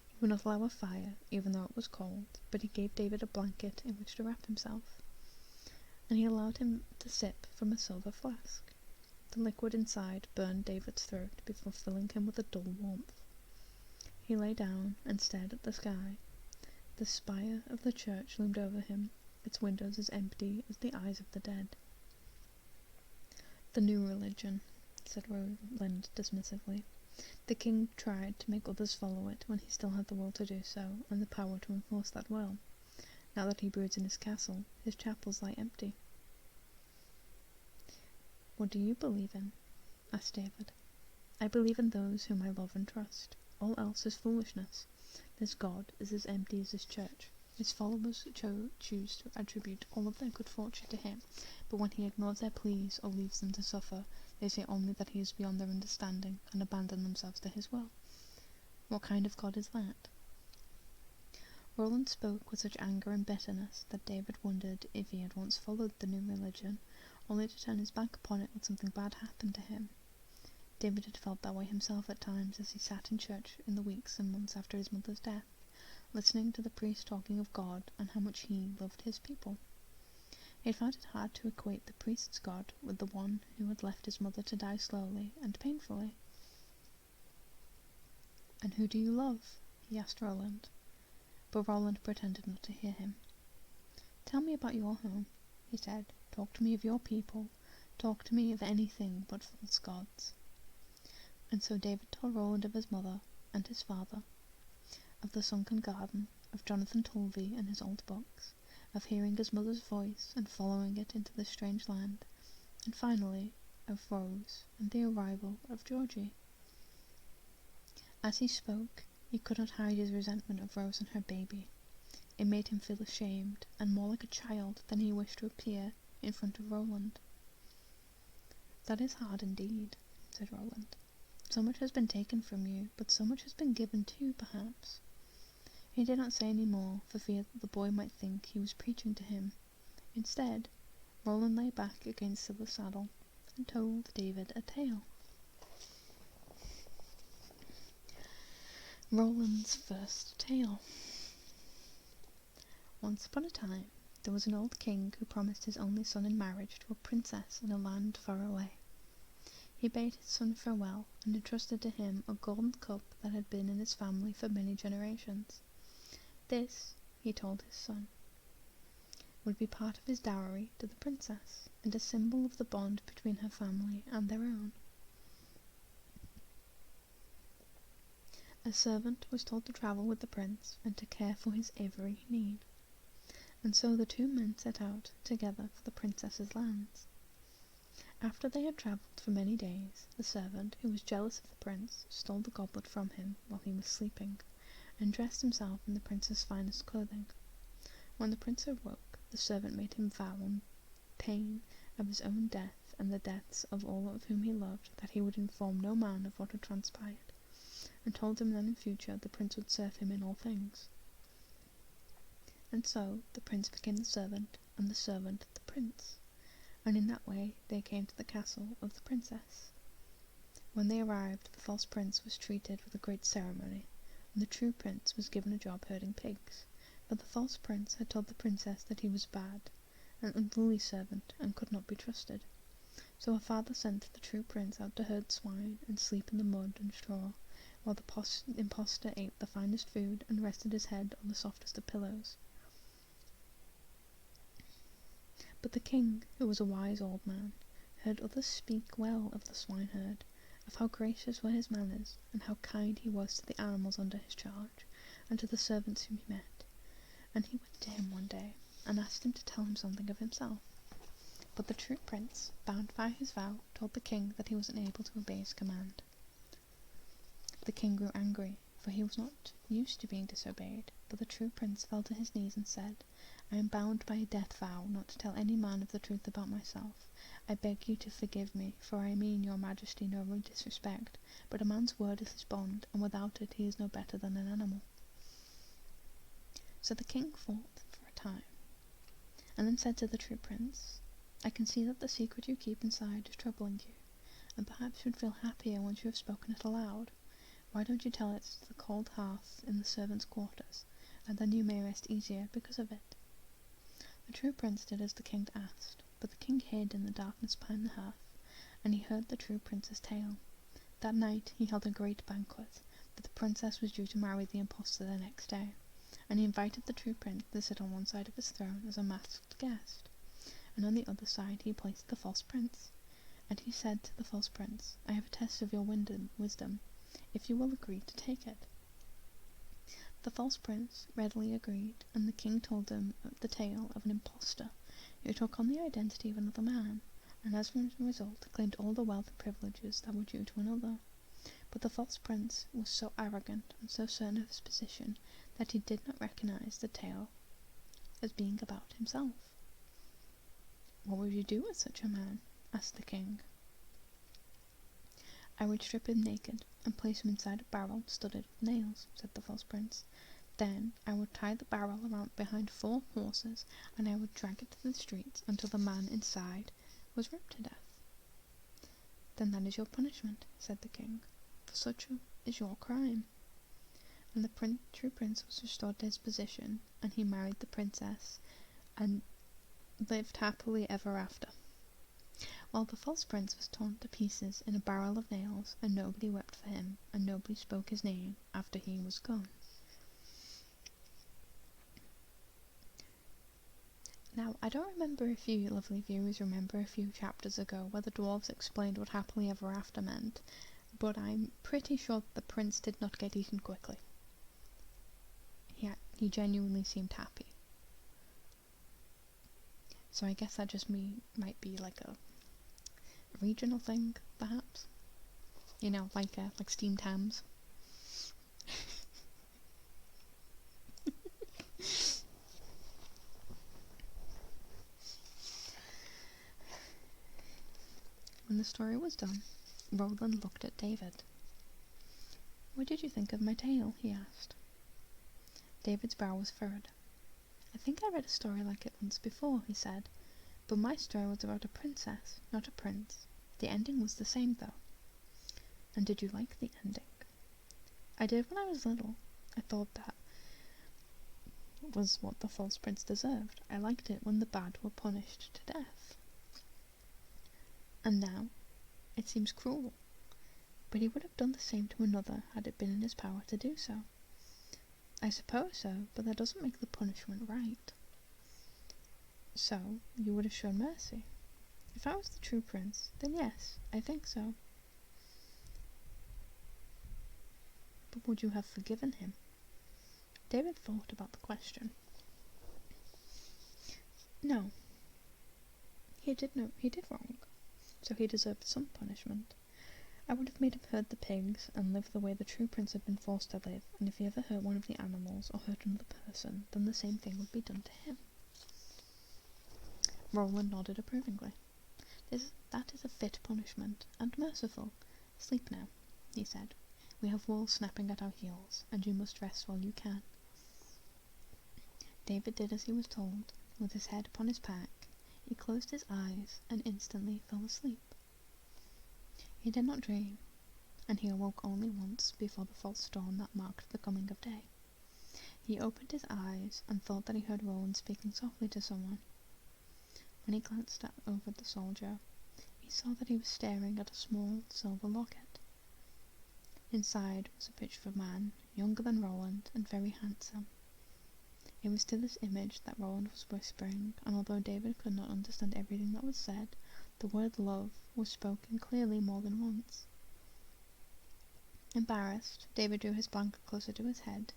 He would not allow a fire, even though it was cold, but he gave David a blanket in which to wrap himself. And he allowed him to sip from a silver flask. The liquid inside burned David's throat before filling him with a dull warmth. He lay down and stared at the sky. The spire of the church loomed over him, its windows as empty as the eyes of the dead. "The new religion," said Roland dismissively. "The king tried to make others follow it when he still had the will to do so, and the power to enforce that will. Now that he broods in his castle, his chapels lie empty." "What do you believe in?" asked David. "I believe in those whom I love and trust. All else is foolishness. This God is as empty as his church. His followers choose to attribute all of their good fortune to him, but when he ignores their pleas or leaves them to suffer, they say only that he is beyond their understanding and abandon themselves to his will. What kind of God is that?" Roland spoke with such anger and bitterness that David wondered if he had once followed the new religion, only to turn his back upon it when something bad happened to him. David had felt that way himself at times as he sat in church in the weeks and months after his mother's death, listening to the priest talking of God and how much he loved his people. He had found it hard to equate the priest's God with the one who had left his mother to die slowly and painfully. "And who do you love?" he asked Roland. But Roland pretended not to hear him. "Tell me about your home," he said. "Talk to me of your people. Talk to me of anything but false gods." And so David told Roland of his mother and his father, of the sunken garden, of Jonathan Tulvey and his old books, of hearing his mother's voice and following it into this strange land, and finally of Rose and the arrival of Georgie. As he spoke, he could not hide his resentment of Rose and her baby. It made him feel ashamed and more like a child than he wished to appear in front of Roland. "That is hard indeed," said Roland. So much has been taken from you, but so much has been given too, perhaps." He did not say any more, for fear that the boy might think he was preaching to him. Instead, Roland lay back against the saddle and told David a tale. Roland's first tale. Once upon a time, there was an old king who promised his only son in marriage to a princess in a land far away. He bade his son farewell and entrusted to him a golden cup that had been in his family for many generations. This, he told his son, would be part of his dowry to the princess, and a symbol of the bond between her family and their own. A servant was told to travel with the prince and to care for his every need, and so the two men set out together for the princess's lands. After they had travelled for many days, the servant, who was jealous of the prince, stole the goblet from him while he was sleeping, and dressed himself in the prince's finest clothing. When the prince awoke, the servant made him vow on pain of his own death and the deaths of all of whom he loved that he would inform no man of what had transpired, and told him that in future the prince would serve him in all things. And so the prince became the servant, and the servant the prince, and in that way they came to the castle of the princess. When they arrived, the false prince was treated with a great ceremony, and the true prince was given a job herding pigs, for the false prince had told the princess that he was bad, an unruly servant, and could not be trusted. So her father sent the true prince out to herd swine and sleep in the mud and straw, while the impostor ate the finest food and rested his head on the softest of pillows. But the king, who was a wise old man, heard others speak well of the swineherd, of how gracious were his manners, and how kind he was to the animals under his charge, and to the servants whom he met, and he went to him one day, and asked him to tell him something of himself. But the true prince, bound by his vow, told the king that he was unable to obey his command. The king grew angry, for he was not used to being disobeyed, but the true prince fell to his knees and said, "I am bound by a death vow not to tell any man of the truth about myself. I beg you to forgive me, for I mean your majesty no disrespect, but a man's word is his bond, and without it he is no better than an animal." So the king thought for a time, and then said to the true prince, "I can see that the secret you keep inside is troubling you, and perhaps you'd feel happier once you have spoken it aloud. Why don't you tell it to the cold hearth in the servants' quarters, and then you may rest easier because of it?" The true prince did as the king asked, but the king hid in the darkness behind the hearth, and he heard the true prince's tale. That night he held a great banquet, for the princess was due to marry the impostor the next day, and he invited the true prince to sit on one side of his throne as a masked guest, and on the other side he placed the false prince. And he said to the false prince, "I have a test of your wisdom, if you will agree to take it." The false prince readily agreed, and the king told him the tale of an impostor who took on the identity of another man, and as a result claimed all the wealth and privileges that were due to another. But the false prince was so arrogant and so certain of his position that he did not recognize the tale as being about himself. "What would you do with such a man?" asked the king. "I would strip him naked and place him inside a barrel studded with nails," said the false prince. "Then I would tie the barrel around behind 4 horses, and I would drag it to the streets until the man inside was ripped to death." "Then that is your punishment," said the king, "for such is your crime." And the true prince was restored to his position, and he married the princess, and lived happily ever after, while the false prince was torn to pieces in a barrel of nails, and nobody wept for him, and nobody spoke his name after he was gone. Now, I don't remember if you lovely viewers remember a few chapters ago where the dwarves explained what happily ever after meant, but I'm pretty sure that the prince did not get eaten quickly. He genuinely seemed happy. So I guess that just might be like a regional thing, perhaps. You know, like steamed hams. When the story was done, Roland looked at David, "What did you think of my tale?" he asked. David's brow was furrowed. "I think I read a story like it once before," he said, "but my story was about a princess, not a prince. The ending was the same, though." "And did you like the ending?" "I did when I was little. I thought that was what the false prince deserved. I liked it when the bad were punished to death. And now, it seems cruel. But he would have done the same to another had it been in his power to do so." "I suppose so, but that doesn't make the punishment right." "So, you would have shown mercy?" "If I was the true prince, then yes, I think so." "But would you have forgiven him?" David thought about the question. "No. He did wrong, so he deserved some punishment. I would have made him herd the pigs and live the way the true prince had been forced to live, and if he ever hurt one of the animals or hurt another person, then the same thing would be done to him." Roland nodded approvingly. "That is a fit punishment, and merciful. Sleep now," he said. "We have wolves snapping at our heels, and you must rest while you can." David did as he was told. With his head upon his pack, he closed his eyes and instantly fell asleep. He did not dream, and he awoke only once before the false dawn that marked the coming of day. He opened his eyes and thought that he heard Roland speaking softly to someone. When he glanced over the soldier, he saw that he was staring at a small silver locket. Inside was a picture of a man, younger than Roland and very handsome. It was to this image that Roland was whispering, and although David could not understand everything that was said, the word love was spoken clearly more than once. Embarrassed, David drew his blanket closer to his head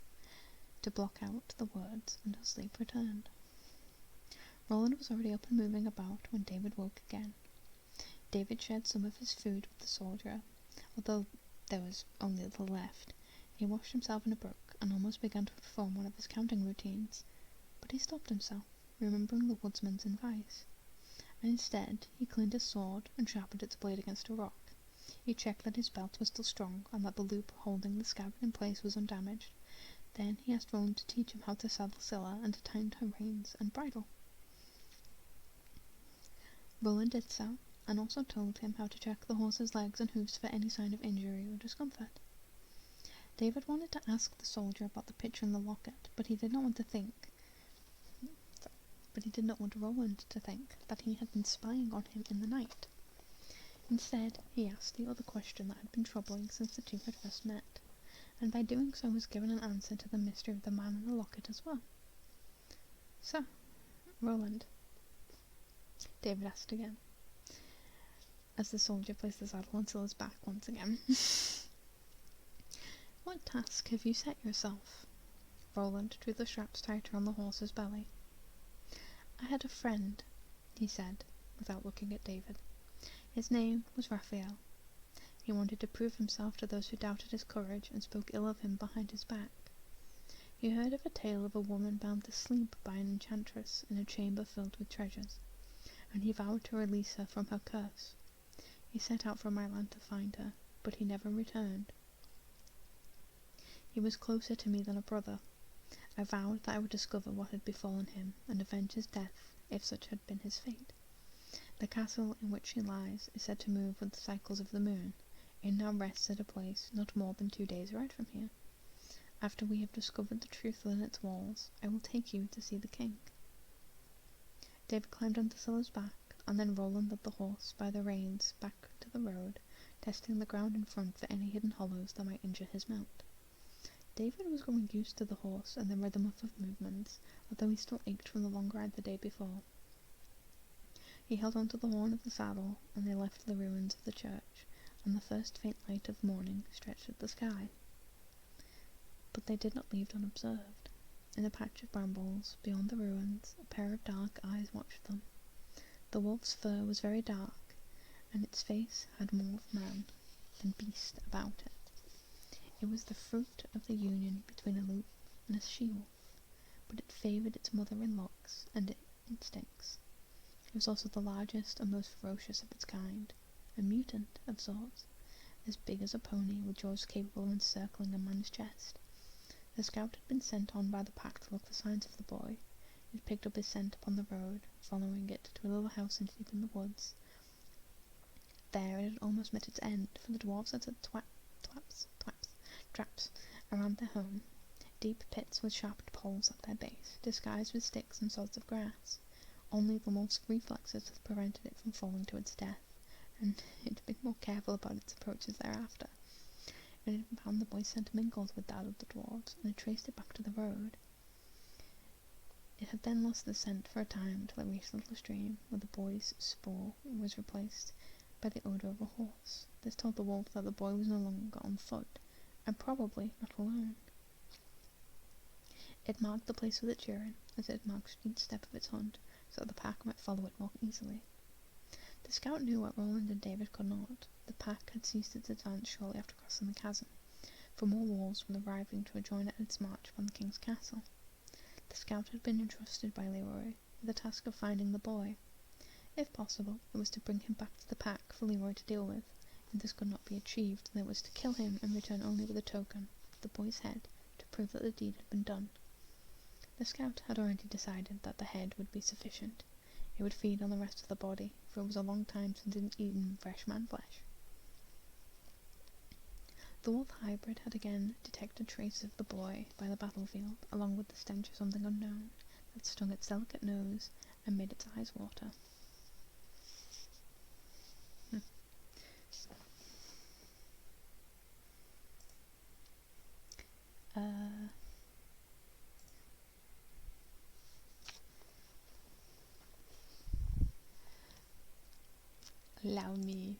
to block out the words until sleep returned. Roland was already up and moving about when David woke again. David shared some of his food with the soldier. Although there was only a little left, he washed himself in a brook and almost began to perform one of his counting routines, but he stopped himself, remembering the woodsman's advice, and instead he cleaned his sword and sharpened its blade against a rock. He checked that his belt was still strong and that the loop holding the scabbard in place was undamaged. Then he asked Roland to teach him how to saddle Scylla and to tie her reins and bridle. Roland did so, and also told him how to check the horse's legs and hoofs for any sign of injury or discomfort. David wanted to ask the soldier about the picture in the locket, but he did not want Roland to think that he had been spying on him in the night. Instead, he asked the other question that had been troubling since the two had first met, and by doing so was given an answer to the mystery of the man in the locket as well. "So, Roland," David asked again, as the soldier placed the saddle on Scylla's back once again. "What task have you set yourself?" Roland drew the straps tighter on the horse's belly. "I had a friend," he said, without looking at David. "His name was Raphael. He wanted to prove himself to those who doubted his courage and spoke ill of him behind his back. He heard of a tale of a woman bound to sleep by an enchantress in a chamber filled with treasures, and he vowed to release her from her curse. He set out from my land to find her, but he never returned. He was closer to me than a brother. I vowed that I would discover what had befallen him, and avenge his death, if such had been his fate. The castle in which she lies is said to move with the cycles of the moon. It now rests at a place not more than 2 days' ride from here. After we have discovered the truth within its walls, I will take you to see the king." David climbed onto Scylla's back, and then Roland led the horse by the reins back to the road, testing the ground in front for any hidden hollows that might injure his mount. David was growing used to the horse and the rhythm of his movements, although he still ached from the long ride the day before. He held on to the horn of the saddle, and they left the ruins of the church, and the first faint light of morning stretched at the sky. But they did not leave unobserved. In a patch of brambles, beyond the ruins, a pair of dark eyes watched them. The wolf's fur was very dark, and its face had more of man than beast about it. It was the fruit of the union between a wolf and a she-wolf, but it favoured its mother in looks and instincts. It was also the largest and most ferocious of its kind, a mutant of sorts, as big as a pony, with jaws capable of encircling a man's chest. The scout had been sent on by the pack to look for signs of the boy. He had picked up his scent upon the road, following it to a little house deep in the woods. There it had almost met its end, for the dwarves had set traps around their home, deep pits with sharpened poles at their base, disguised with sticks and sods of grass. Only the wolf's reflexes had prevented it from falling to its death, and it had been more careful about its approaches thereafter. It had found the boy's scent mingled with that of the dwarves, and had traced it back to the road. It had then lost the scent for a time until it reached the little stream, where the boy's spoor was replaced by the odour of a horse. This told the wolf that the boy was no longer on foot, and probably not alone. It marked the place with its urine, as it had marked each step of its hunt, so that the pack might follow it more easily. The scout knew what Roland and David could not. The pack had ceased its advance shortly after crossing the chasm, for more wolves were arriving to join it in its march upon the king's castle. The scout had been entrusted by Leroy with the task of finding the boy. If possible, it was to bring him back to the pack for Leroy to deal with. If this could not be achieved, then it was to kill him and return only with a token, the boy's head, to prove that the deed had been done. The scout had already decided that the head would be sufficient. It would feed on the rest of the body, for it was a long time since it had eaten fresh man flesh. The wolf hybrid had again detected traces of the boy by the battlefield, along with the stench of something unknown that stung its delicate nose and made its eyes water. Allow me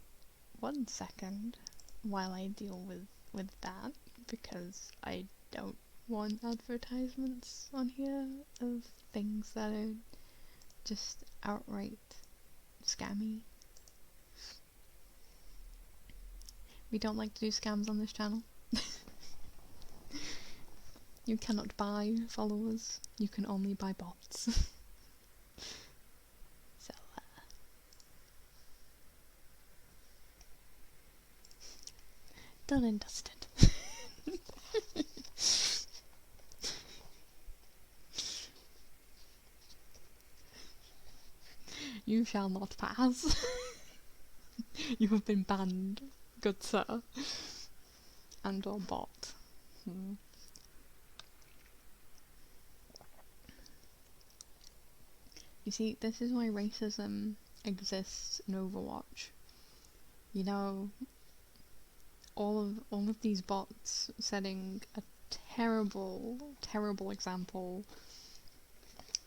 1 second while I deal with that, because I don't want advertisements on here of things that are just outright scammy. We don't like to do scams on this channel. You cannot buy followers, you can only buy bots. So, done and dusted. You shall not pass. You have been banned, good sir. And or bot. You see, this is why racism exists in Overwatch. You know, all of these bots setting a terrible example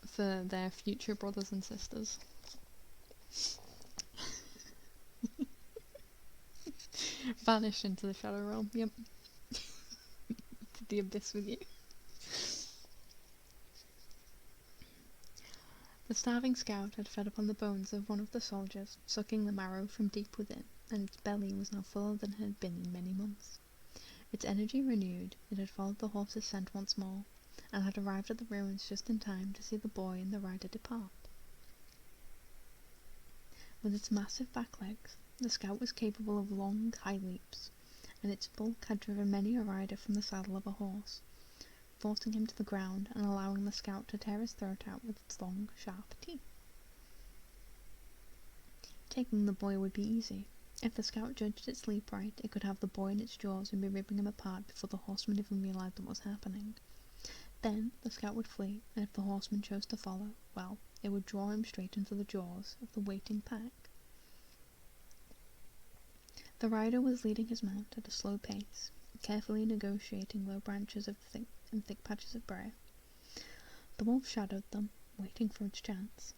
for their future brothers and sisters. Vanished into the Shadow Realm, yep. To the abyss with you. The starving scout had fed upon the bones of one of the soldiers, sucking the marrow from deep within, and its belly was now fuller than it had been in many months. Its energy renewed, it had followed the horse's scent once more, and had arrived at the ruins just in time to see the boy and the rider depart. With its massive back legs, the scout was capable of long, high leaps, and its bulk had driven many a rider from the saddle of a horse, forcing him to the ground and allowing the scout to tear his throat out with its long, sharp teeth. Taking the boy would be easy. If the scout judged its leap right, it could have the boy in its jaws and be ripping him apart before the horseman even realized what was happening. Then the scout would flee, and if the horseman chose to follow, well, it would draw him straight into the jaws of the waiting pack. The rider was leading his mount at a slow pace, carefully negotiating low branches of thick patches of briar. The wolf shadowed them, waiting for its chance.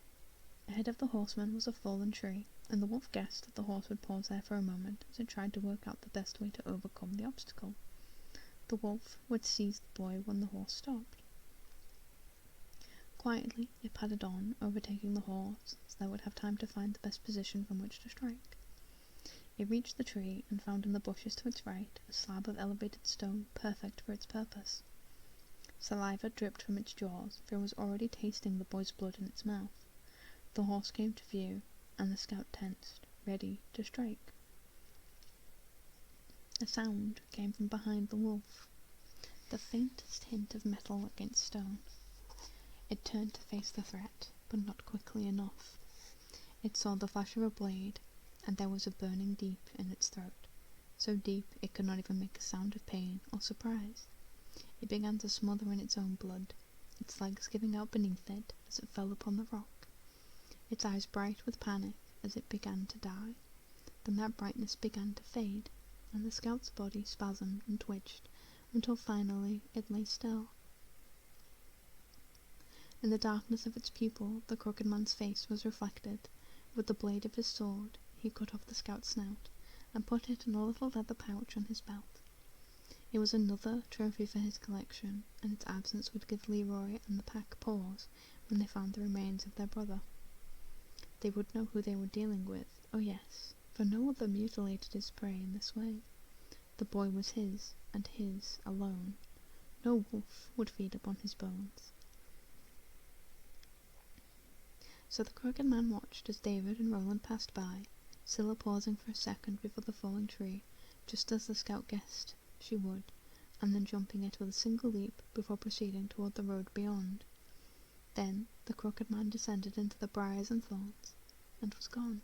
Ahead of the horseman was a fallen tree, and the wolf guessed that the horse would pause there for a moment as it tried to work out the best way to overcome the obstacle. The wolf would seize the boy when the horse stopped. Quietly, it padded on, overtaking the horse, so that it would have time to find the best position from which to strike. It reached the tree and found in the bushes to its right a slab of elevated stone perfect for its purpose. Saliva dripped from its jaws, for it was already tasting the boy's blood in its mouth. The horse came to view, and the scout tensed, ready to strike. A sound came from behind the wolf, the faintest hint of metal against stone. It turned to face the threat, but not quickly enough. It saw the flash of a blade, and there was a burning deep in its throat, so deep it could not even make a sound of pain or surprise. It began to smother in its own blood, its legs giving out beneath it as it fell upon the rock, its eyes bright with panic as it began to die. Then that brightness began to fade, and the scout's body spasmed and twitched until finally it lay still. In the darkness of its pupil, the crooked man's face was reflected. With the blade of his sword, he cut off the scout's snout and put it in a little leather pouch on his belt. It was another trophy for his collection, and its absence would give Leroy and the pack pause when they found the remains of their brother. They would know who they were dealing with, oh yes, for no other mutilated his prey in this way. The boy was his, and his alone. No wolf would feed upon his bones. So the crooked man watched as David and Roland passed by, Scylla pausing for a second before the falling tree, just as the scout guessed she would, and then jumping it with a single leap before proceeding toward the road beyond. Then the crooked man descended into the briars and thorns, and was gone.